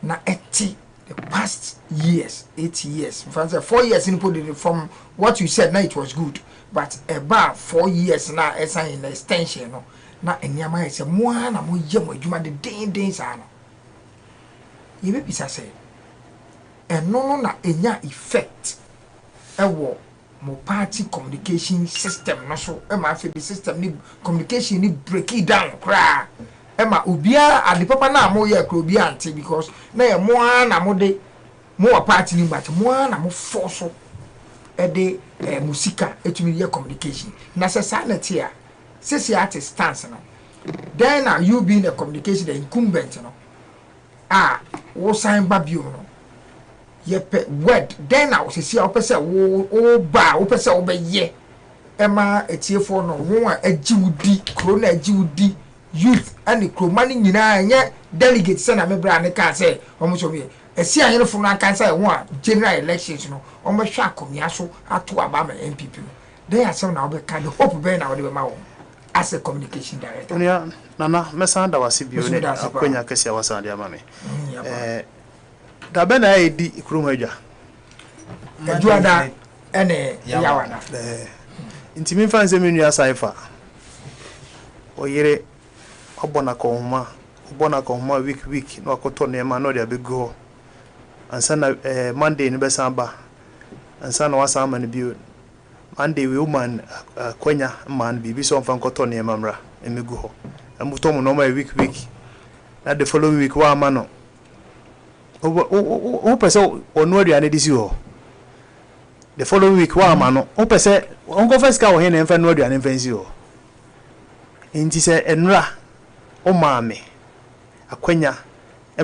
na eti the past years 8 years in fact 4 years in put it from what you said now it was good but about 4 years now as an extension no na enyama ese mo na mo ye mo adwuma de den sa no ye be bisa say no na enya effect ewo mo party communication system no so e ma fe the system ni communication ni break it down kra ema obia ade papa na mo ye kra obia ante because na ye mo na mo de mo party ni but mo na mo force e de musika etumi ye communication na se sanity a sisi artist stance no then you being a communication the incumbent no wo sign babio no ye pe word then now sisi a wo pese wo ba wo pese wo be ye ema etiefo no wo a agiwudi kro na agiwudi youth and kromani nyina anye delegate se na mebra ne ka se omo so be esi anye no funu aka se wo a general elections no omo hwa akomia so ato aba ma MPP no then asem na wo be ka the hope be na wo de be ma wo as a communication director onia nana mesanda wase bio ne akonya kesi awasa de ama me da be na edi ikrum adwa adwa ene yawana intimi fanse menu asaifa oyire obona kohoma week no akoto ne ma no de abego ansa na Monday ni besamba ansa na wasa ama ne bio Monday we woman kwenya man bibi so mfa nkoto ne mamra emegu ho amuto mo no ma week na the following week wa ama no o pese onu aduane disi ho the following week wa ama no o pese onko first ka wo he na mfa no aduane mfansi ho enti se enra o maame akwenya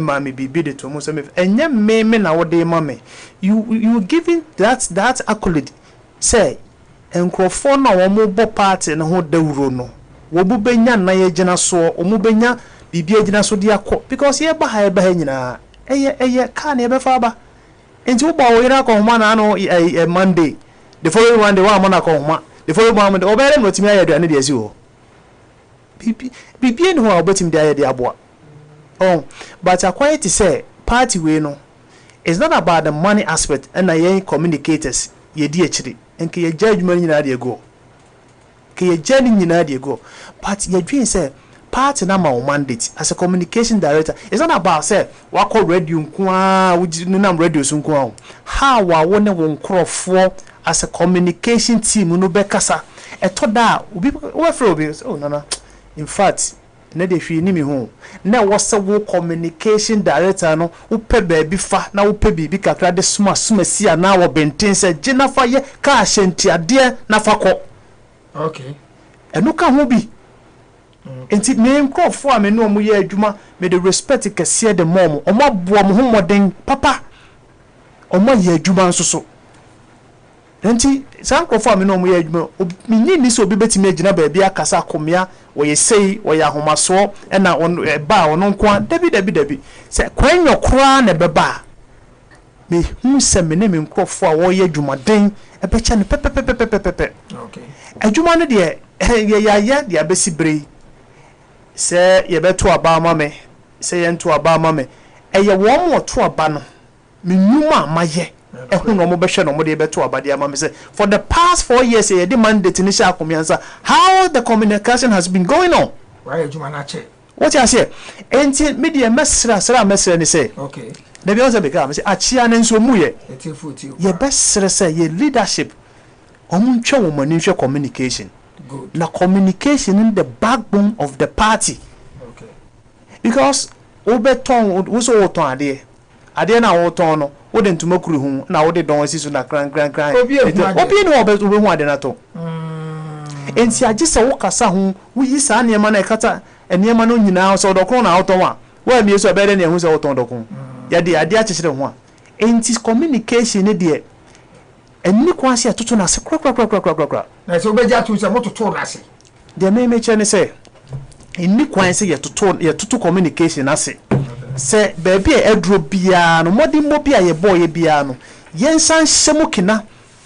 maame bibi de to mo so me enye me na wo de maame you giving that accolade say enkrofo na wo mo bo party ne ho dawuro no wo bu benya na ye gina so o mu benya bibia gina so dia ko because ye ba ha nyina eye ka na ye be fa ba enti wo ba wo ira ko homa na no Monday the following one day wa mo na ko homa the following one day obere no timi ayeduane de asi ho bibia ni ho obetim de ayede aboa oh but akwai to say party we no it's not about the money aspect and ye communicators ye di akiri enke ye judgment nyina de go ke ye jani nyina de go but ye dream say party na ma mandate as a communication director it's not about say wa call radio nko nam radio so nko how wa wo ne won krofo as a communication team no be kasa eto da obi we free obi oh no in fact na de hwi ni mi ho na wo se wo communication director no wo pe baabi fa na wo pe bibi kakra de suma sia na wo benten se gina fa ye ka ahenti ade na fa ko okay enu ka ho bi enti me nkrofo a me no mu ye adwuma me de respect kese de mom o mo bo mo ho moden papa o mo ye adwuma nso so enti san nkrofo a me no mu ye adwuma me ni so obi betimi agina baabi akasa komia wo ye sei wo ya homaso e na ba ono nko dabi se kwanyo kura na beba me hu se me ne me nkrofo a wo ye adwumaden e be cha ne pepepepepepe okay adwuma no de ye ya de abesi brei se ye beto aba ma me se ye nto aba ma me eye wo mo to aba no me nyuma maye ehu no mo be hwe no mo de beto aba de ama me se for the past 4 years ye de mandate ni sha akomiansa how the communication has been going on why adwuma na che what you say enti media mesra ni say okay na bi o se be ka me say achia ne nso mu ye etifuti ye besra say ye leadership omuntwe wo mani hwe communication. Good. Na communication in the backbone of the party. Okay. Because obeton wo so woton ade na woton no wo de ntuma kuru hu na wo de don asisu na kran obi no obe hu ade na to enti agise wo kasa hu wo yi sa ne ma na ekata eniema no nyina so dokon na woton wa mi so be de ne hu so woton dokon ya de ade a chechire hu a enti communication ne de eni kwase atoto na se kra na se obeja to se mototo na se de me chene se eni kwase ye toto communication ase se baby e adro bia no modi mo bia ye boy bia no yensan hyemu kina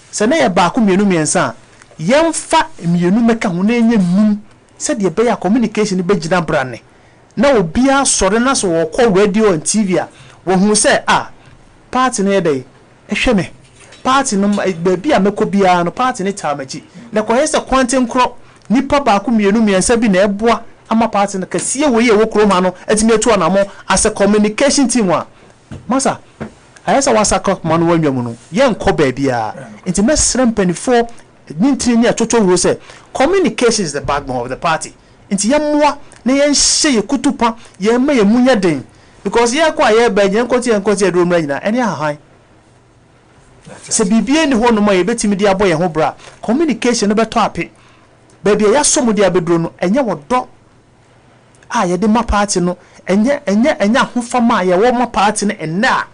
se na ye ba ko mienu miensa yemfa mienu meka ho na enye num se de be ya communication be gina brane na obia sore na so wo call radio and TV a wo hu se party na ye dey ehwe me party no baby a meko bia no party ne tamachi na ko hese kwanten kro nipa ba ko mienu miensa bi na eboa ama party na kasiye we ye wo kroma no etime etu anamo as a communication team wa masa ayesa wasaka man wanwamu no ye nko ba bia enti mesrem penifo nintiri ni atoto wo se communication is the backbone of the party enti ye moa na ye nhye ye kutupa ye ma ye munya den because ye kwa ye ba ye nkoti adro mra nyina eni ahan se bibie ni ho no ma ye betimi dia boy ho bra communication no beto ape ba bia ya somu dia bedro no enye wodo ye de ma party no enye hofama ye wo ma party no enna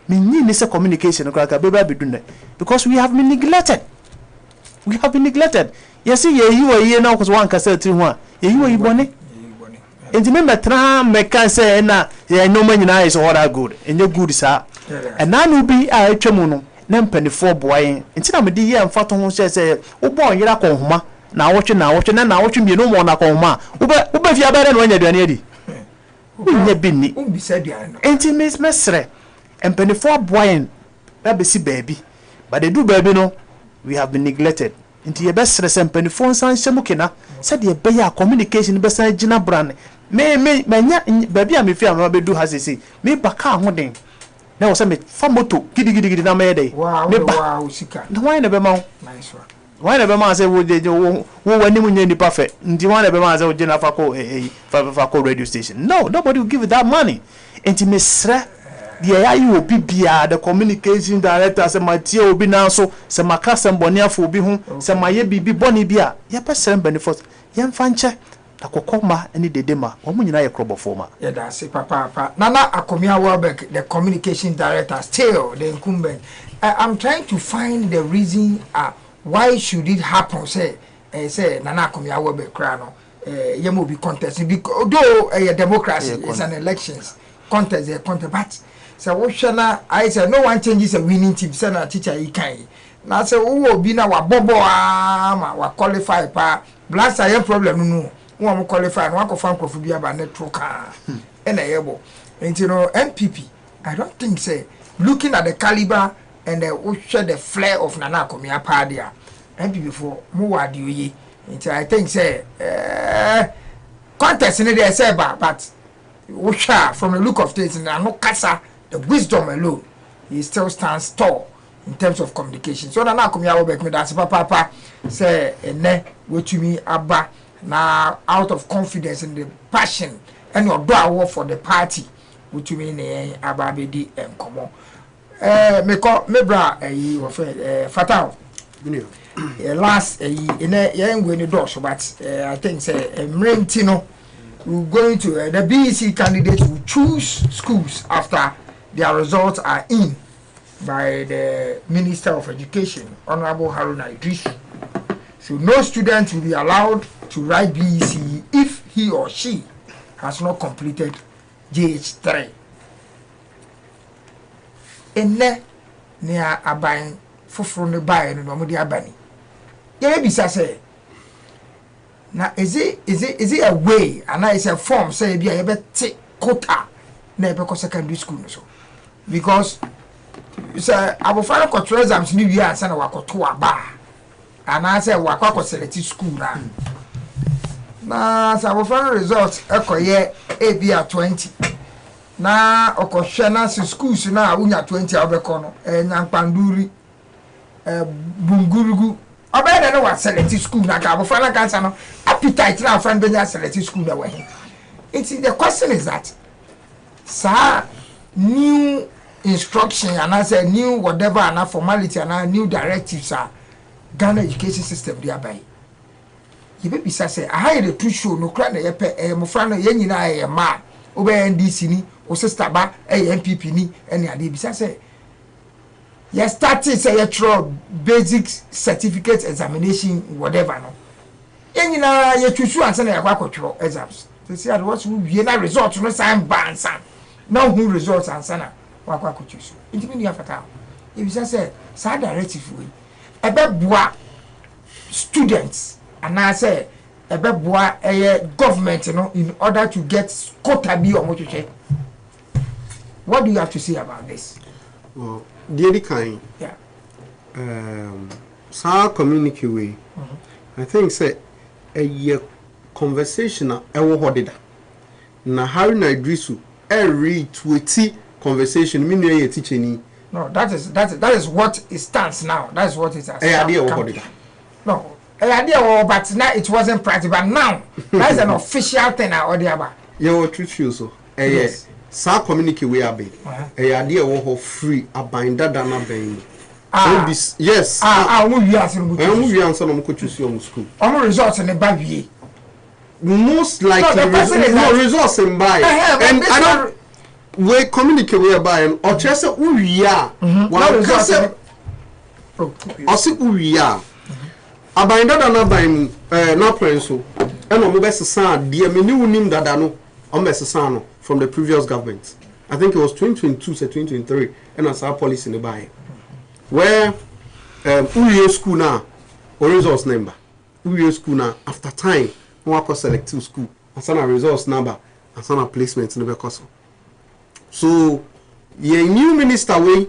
me ni se communication no kraka be ba bedun because we have been neglected yes ye yi na ko wan kasa ti ho a ye yi bone enti me metra me kan say na ye no ma nyina is all good enye good sa and na no bi a atwemu no na mpanifo boayen enti na me di ye mfa to ho say wo bo yira ko homa na wotwe na wotwe mienu mo na ko homa ube fi abere no anya aduane adi unya binni umbisa aduane no enti mesre mpanifo boayen ba besi baabi but they do baabi no we have been neglected enti ye besre se mpanifo nsan hyemu kena se de be ya communication be san gina brand me manya baabi a me fi am be do hasese me baka ho den na wo se me fa moto gidi na me dey me ba usika na why na be ma nice one why na be ma say wo wani mu nyani perfect ndi why na be ma say wo gina fa ko radio station no nobody will give you that money enti me sra de ya yi obi bia the communication director say matie obi na so say makasa mboni afo obi hu say maye bibi boni bia ya pese benefit ya mfa nche akokoma ani dedema omo nyina ye krobofo ma ya da say papa nana akomia Welbeck the communication director still the incumbent I'm trying to find the reason why should it happen say Nana Akomeah will be crowned yemo be contest because though a democracy is an elections contest but so what shana I say no one changes a winning team say na teacher he can na say who obi na wa bobo wa qualify pa blast a problem no who qualify no akofan krofu bia ba network na yebo and you know MPP I don't think say looking at the caliber and the flair of Nana Akomeah Padia MPP for mo wadi oye nti I think say contest in there say but from the look of things and no kasa the wisdom alone he still stands tall in terms of communication so Nana Akomeah will make me dance papa say ene wetumi aba na out of confidence and the passion and your door for the party wetumi ne aba be di enkomo me bra yi wo fatal last in going to do but I think say Mrentino we're going to the BEC candidates will choose schools after their results are in by the Minister of Education, Honorable Haruna Idrisu. So no student will be allowed to write BEC if he or she has not completed JH3. Enne near abayin foforo ne bae no mo di abani. Ye bi say na is it a way and is a form say bia ye beti quota na be ko secondary school no so because say abofara control exams ni wi ansa na wakoto aba ana say wakwa select school na say abofara result ekoye ebia 20 na okohwe na schools na unya 20 abeko no nyampanduri bungurugu obede no wa select school na ka abofara kansa no appetite na friend be select school na we the question is that sir new instruction and I say new whatever and formality and new directives are Ghana education system thereby you be say I had a true show no cry na ye mo fra no ye nyina ye ma obe NDC ni o sister ba MPP ni any ade be say you started say your basic certificate examination whatever no ye nyina ye twusu ansa na ye kwakotwo exams so see what we na result no sign ban san now who results ansa na wakwa kuchusu intimi ya fata if say sa directive we ebe boa students and I say ebe boa government no in order to get quota bi o mochuche. What do you have to say about this? Well, the kind yeah sa community way I think say a conversation e wo hodeda na Haruna Idrisu read tweety conversation meaning a teacher ni no that is what it stands now. That is what it has. No idea but now it wasn't practical but now that is an official thing or the other yeah what treat you so yes sa communicate we abe idea wo free abinda dana ben yes we wi answer no mo choose your school results in the bad way most likely no results in by and I don't we communicate we by and or just uwia one kase o si uwia abinda dana ban na prenso and o mo be sesa de me ni unim dada no o me sesa no from the previous government. I think it was 2022 to 2023 and as our policy in the buy where uwia school now or results number uwia school now after time we go select two school and some results number and some placement in the because so your new minister way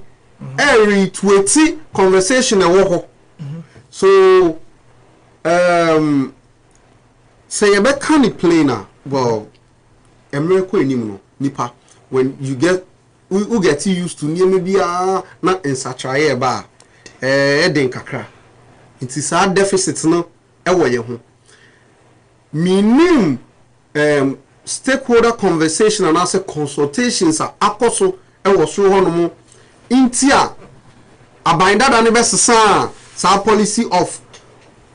every 20 conversation and walk so say a bit can play now well America no nipa when you get we get used to near maybe na in such a ba den kakra it is our deficit no e wo ye ho minim stakeholder conversation and also consultations are akoso e wo so ho no mo intia abinda da ne besesa sa policy of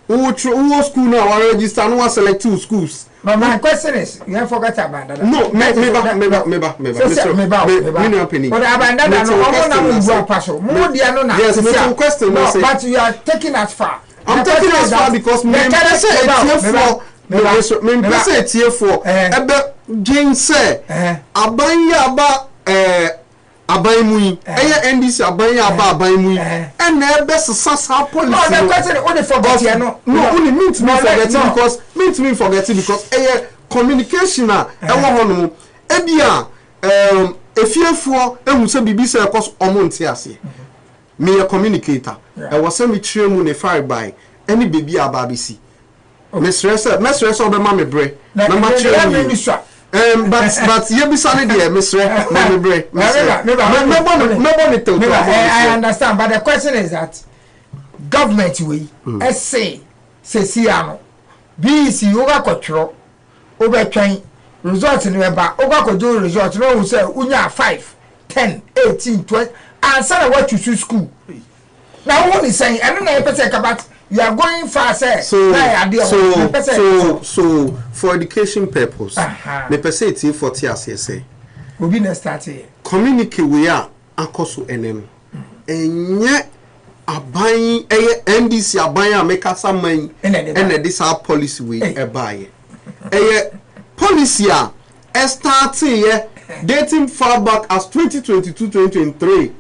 who school now register no select two schools. But my question is, you have forgot about that. No, me. But you are taking as far. I'm taking as far because me say TF4 ebe Jane say abanya aba abaimui NDC abanya aba abaimui and ebe sasa policy. No, the question only forget here no only mean to me forgetting because communication na ewo hono ebia efiefo ehu se bibi se cause omonte ase me a communicator I was send me three mu ne fire by any baby ababisi Mr. Obe mama bre mama three mu but you be sunny there Mr. mama bre I understand but the question is that government we say siano BC oga kotro oga twan result ni ba oga kojo result no who say unya 5 10 18 20 and say what you choose school now what is saying I don't know about you are going fast so for education purpose me per se ti for TRC say obi na start here communicate we are akoso enem enye aban NDC aban a make saman and this our policy we e buy policy a start here dating far back as 2022-2023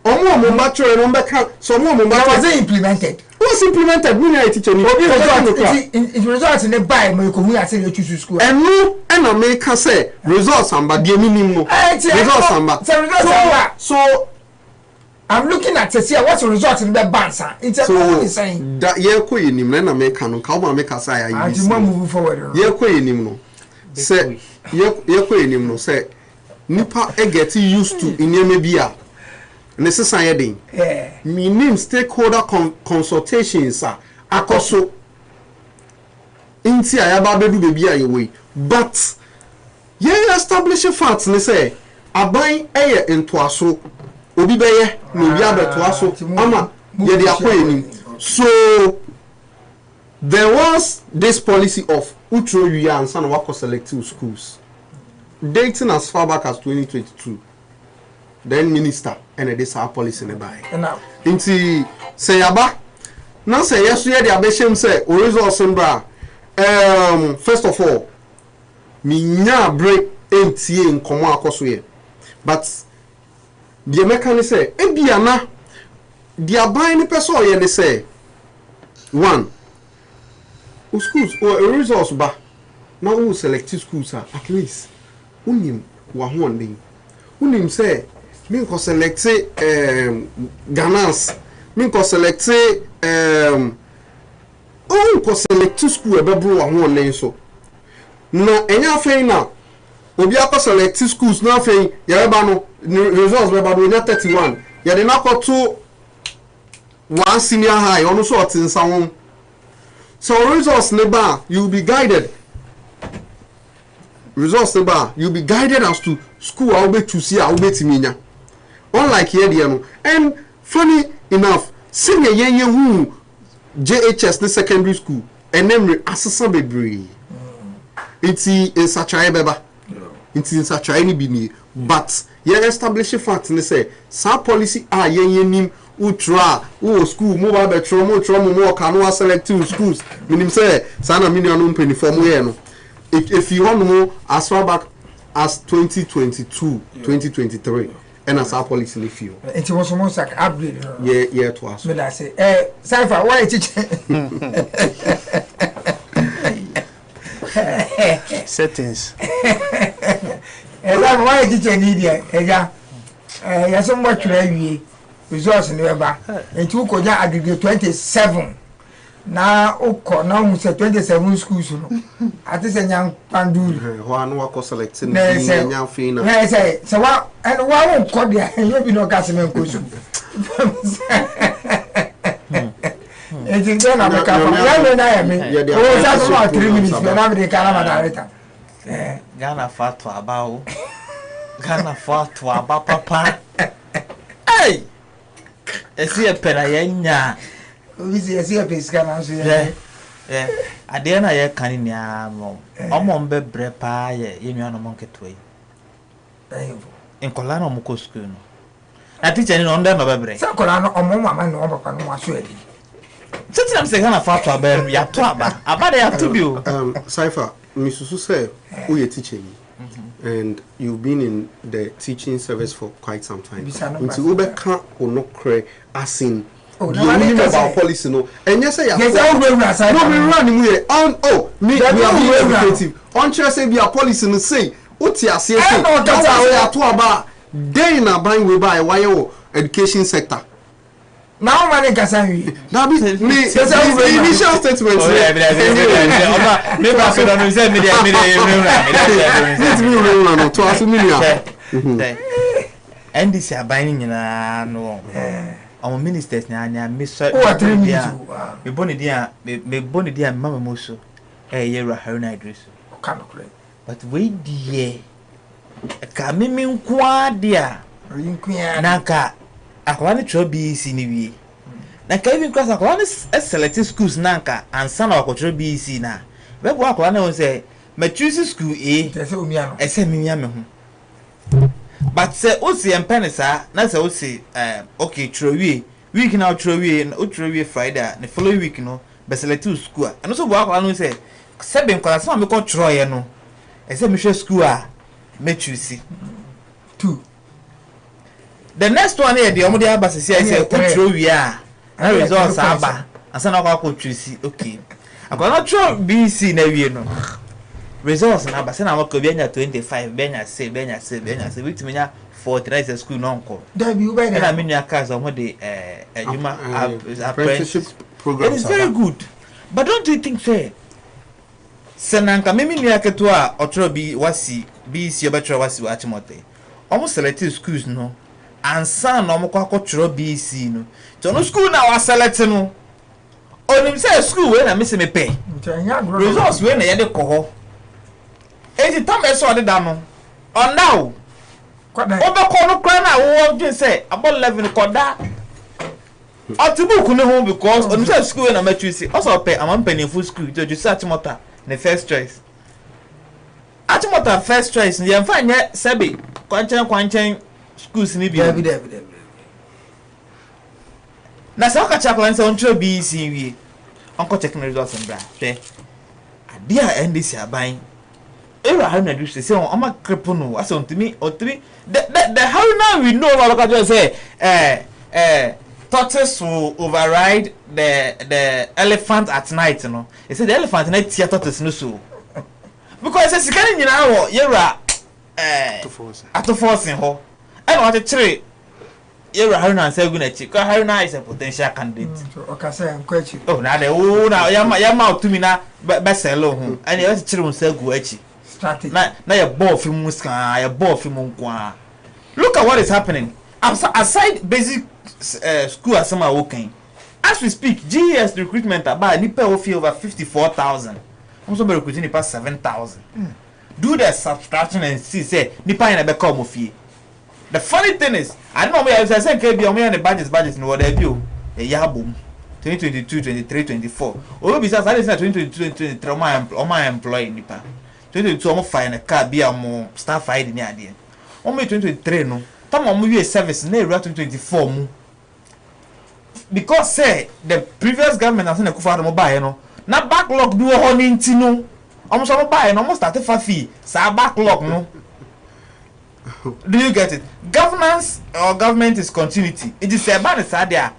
omo mature no mbeka so omo was implemented we na teacher ni it results in a buy me ko hu ase you choose school enu na make say results amba de minim no results amba so I'm looking at see what's the result in the bansa. It's so saying that ye ko yenim na make no ka o make say ayi and you move forward ye ko yenim no say ye ko yenim no say nipa get used to inyeme bia ne sesan ye den minim stakeholder consultations akoso inti ayaba bedu bebi ayewe but ye establish facts ne say aban eye entoaso obi beye no obi abetoaso ama ye de akoyenim so there was this policy of utro yuya and san wako selective schools dating as far back as 2022 then minister and this our policy ne buy inti say yaba na say yeso ye de abeshem say o results mbra first of all minya break entie nkomo akoso ye but the mechanic say ebia na the aban ni person ye ne say one schools or results ba na who select schools at least unim wa ho ndin unim say me ko select Ghanaians me ko select ko select school e be bro wa ho ndin so na enya afei na obi akọ select schools na afei ya ba no results be ba do nya 31 ya de na ko to one senior high onu so otinsa won. So results neba you'll be guided. Results neba you'll be guided as to school I'll be to see I'll be timinya. Unlike here the and funny enough, senior yenye who JHS the secondary school and then assessor bebre. It's in such a beba. It's in such a any bini. But ye establish a fact and say sa policy are yenye nim utra school mobile betro mo kanu select two schools minim say sana million no penny for mo here no if you want more as far back as 2022-2023 and as our policy if you it was almost like upgrade yeah to us me I say Cypher why teach settings why teach need ya so much wie results in November and you could aggregate 27 now oko now we say 27 schools no at this young panduri one wako selecting young fina say so what and why won't call there you be no gasemen kosu it is done America from ya me oh just about 3 minutes when I'm the Canada director Ghana fatu abao Ghana fatu aba papa hey esi epera yenya obi esi epeska na so ade na ye kan ni amo omo mbe bre pa ye yenua no monketo yi enkola na omko school no na teacher ni no nda no bebre sa kola no omo mama no papa no aso edi Certain I'm saying I fought to a ya to about they have to be. Cypher, Mrs. say, who you teaching? And you've been in the teaching service for quite some time. Until Uber can't or not cray as in you about policy no. And yes, I no we run here on me we are educative. On say we are policy no say what you say that's how we are to about day in a buying we buy why education sector. Now money Kasawi. That be me initial statement. And this are buying in no. Our ministers now miss me bonny dear Mamma Musso a year of her night dress. But wait, dear. A coming quad dear. Naka. Akwana chobi siniwi na ka even class akwana select schools nanka ansa na akotro BC na we bo akwana won say ma choose school A say omia no ese mimia me ho but say o si empenisa na say o si okay trowie week na trowie Friday the following week no be select school and so bo akwana say seven class ma me ko troye no ese me hwe school a me choose 2. The next one here, the Omodia Abbas say, control we are. And results are bad. And some of our choose okay. I cannot throw BC never no. Results and Abbas and our Cobiana 25, Benya say, which mean 40 school non call. And I mean your cars on what the apprenticeship program. It is very good. But don't you think fair? Senanka, maybe near Katua or Trobi wasi BC better was Watimote. Almost selected schools no. And son no mo kwakọ chro BC no to no school na wa select no onim say school we na me se me pay results we na ye de ko ho e time e so de da no on now obekọ no kra na wo dwen say about 11 ko da otibuku ne ho because onim say school we na matrisi also pay am penny full school to just Achimota the first choice Achimota first choice ye mfa nye sebi kwanchan schools ni bi na sa ka chakwa nse on tro BC wie onko checking results and bra hwe ade a ndc aban era how na do say on ma crepo no as on timi otri the how now we know what ka just say tortoise will override the elephant at night no he said the elephant na tia tortoise no so because say sikani nyina wo yera to force ho and what a tree. You're Haruna say good at Haruna is a potential candidate. Okay, say I'm quite you. Oh, now Yama to me now, but Basselo, and you have children say Guechi. Starting now, you're both from Muska, you're both from Munqua. Look at what is happening. Aside basic school as some are working. As we speak, GES recruitment about Nipa of over 54,000. I'm so recruiting past 7,000. Do the subtraction and see, say, Nipa in a become of fee. The funny thing is, I don't know where I said KB on the budgets in what they do. A year boom 2022, 23, 24. Or besides, I said 2022, 23 on my employee Nipa. 22 almost fine a car be a more staff fight in the idea. Only 2023 no. Some of you service near 2024 because say the previous government has seen a kufa mobile no. Now backlog do a whole no. Almost mobile almost started for fee. Sa backlog no. Do you get it? Governance or government is continuity. It is a bad idea.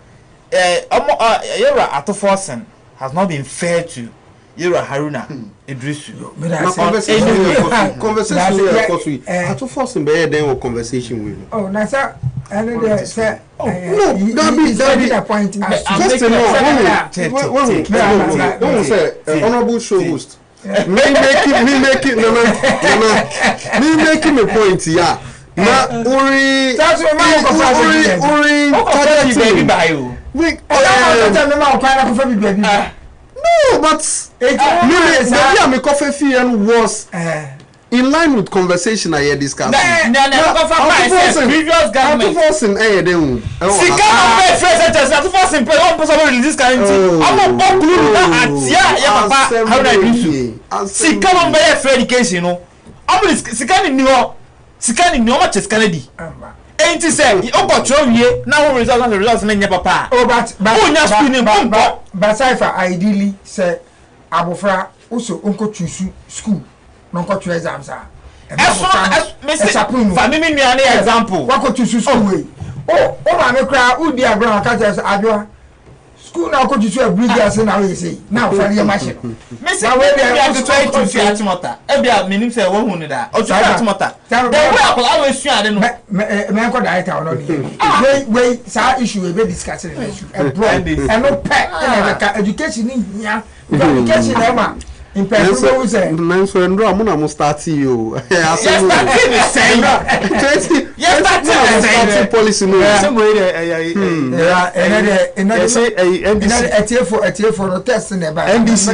Yera Atoforsen has not been fair to Yera Haruna Idrisu. Conversation Atoforsen be then or conversation with. Oh, Nasa, and say no, that be the point. Just no, say honorable show host. Me making a point here. Na uri that's what baby by you. No, but me coffee fee was in line with conversation I had discussed. Previous government. ain't say o go throw wie na wo results na nya papa oh but school ni but cipher ideally say abofra also onko choose school no go to exams ah for me nuane example wako choose school way oh ma me kra udi abran ka tell adwa school na go choose a bridge as na we say now for your machine me say we be try to see atmota e bia menim say wo hu ni da o try atmota the way akola we sua de no me ko director no ni we sa issue we be discussing the issue and bro and no pay education ni hia education na ma impeccable we say menso ndo amuna mo start you yes starting policy no same way for the test in the NDC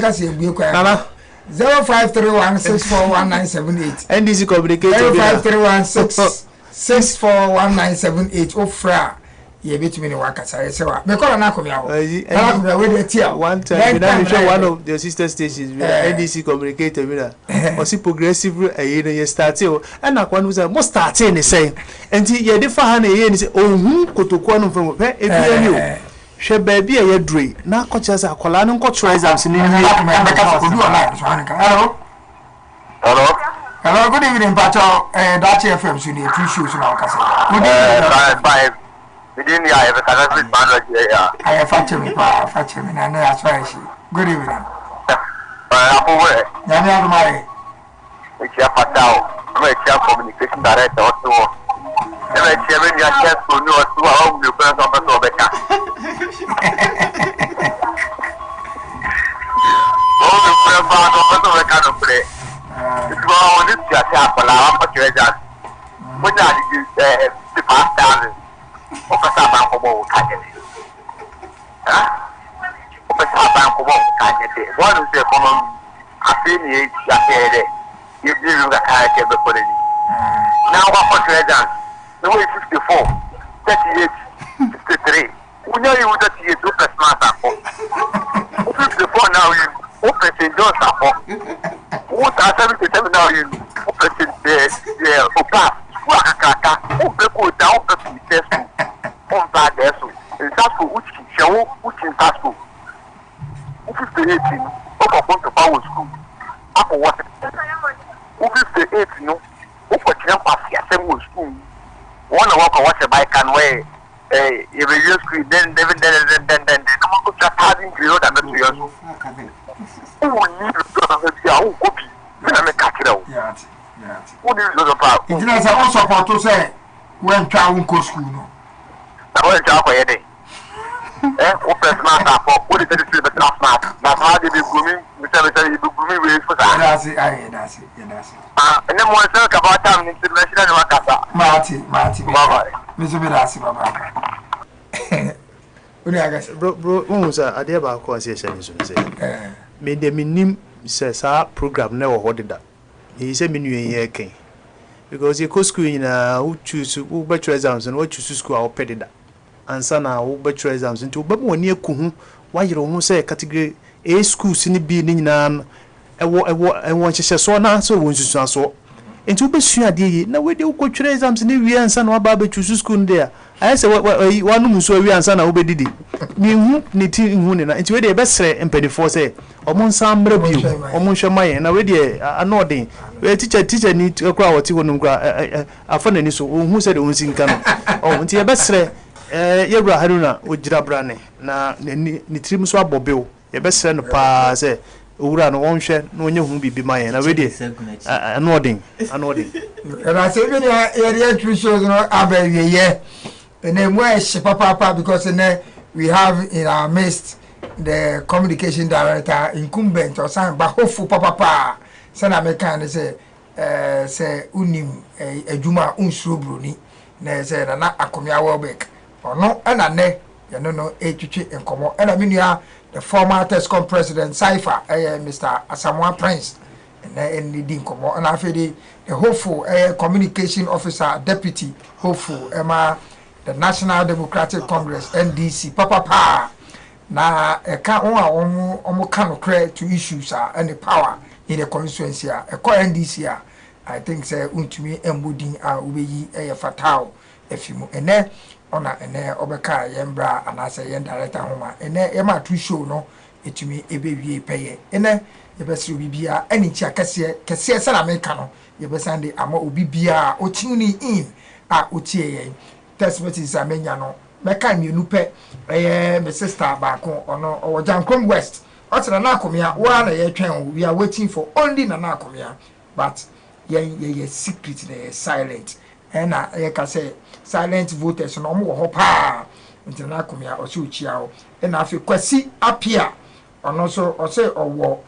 0531641978 NDC communicate 0531641978 ofra ye betimi ni wakasa say wa me call na akomia wo na we dey tia one time we show one of the sister stations NDC communicate me na o si progressive no ye start o and na kwanu say mo start ni say enti ye dey fa ha na ye ni say ohun kotoko no fam pe e bi ani o hwe ba bi ye dre na akọcha say akola no nkọcho exams ni ni hello good evening pacho Dachi FM so dey two shows na wakasa good evening Within the eye of a Canadian biology, I have fetched me, and that's why she. Good evening. I'm aware. Yami Mari. It's your patel. I'm a chair communication director or so. I'm a chairman, your chest to know to how you burn up a Sobeka. Oh, the prayer bar of a kind of play. It's all this just happened. I'm a treasure. When I did the past thousand. Opesa banko mo kanyete. Opesa banko mo kanyete. One is the common afini ya here. You do the kanyete be for it. Now what for treasure? The way 54, 38, 53. We know you that you do plus master for. 54 now you open St. Joseph. What are 77 now you open the Opa. Wakaka, open good down to the test. On that there so in Sasko which in Sasko 58 over to power school after what 58 no over to pass your school one walk or what I can wear if you use screen then no go just having zero that to yours who need to copy then I catch it out who needs to about it is also support to say when travel go school no I want to job for your day. Open smart for what is the silver smart. That's how they be grooming. We say you grooming with for that. That's it. And then one talk about time in international Wakasa. Marty. Bye. Mr. Bedasi, bye. Bro, unsa ade ba ko association so say. Me de minim say sa program na wo hode da. He say me nuen ye ken. Because you go school who choose who better exams and what choose school or pay that. And son who better exams into but when you kuhu why you don't say category A school sini B ni nan e won hye so na so won susu so into be sua de na we de go twa exams ni wi ansa na ba be choose school there I say one mu so wi ansa na wo be didi ni hu ni ti hu ni na into we de be sere empedifo say omo nsa mra bio omo hwe maye na we de anodin we teacher ni kura woti wonum kura afa na ni so hu say de onsi nka no oh nti ye be sere yewura haruna ogira brane na ni trim so abobeo ye be sere no pa say owura no wonhwe no onye hu bibi maye na we de anodin and say we dey three shows no abaye ye and mo e papa because we have in our midst the communication director incumbent or some bahofu papa sana mekan say unim adwuma unsuro broni na say na akomia wobek ono na ne ye no etwetwe enkomo na menua the former Tescom president Cipher Mr. Asamoah Prince and the enkomo na afedi the hopeful communication officer deputy hopeful the National Democratic Congress NDC papa na eka omo kan okre to issues and the power in the constituency NDC I think say untumi embodin ubeyi fatal efimu ene ona ene obeka yembra anase yen director homa ene ema tu show no etumi ebewie peye ene yebesi obibia ani chi akese sala meka no yebesande ama obibia otuni in a otie yen test is amenya no meka mienu pe me sister baako ono Ojankrom West otena na akomia wa na ye twen we are waiting for only na akomia but ye secret na silent na ye ka say silent voters no mo ho pa nti na akomia o se ochia o na afi kwasi apia ono so o say owo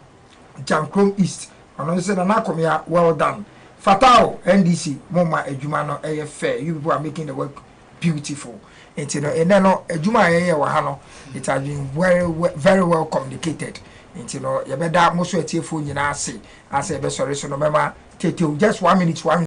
Jankrom East ono say na akomia well done fatao NDC moma adwuma no fair you people are making the work beautiful nti no ene no adwuma ye wa ha no it has been very well communicated nti no ye beda mo so atiefo nyina ase ase be sorry so no mema tete just 1 minute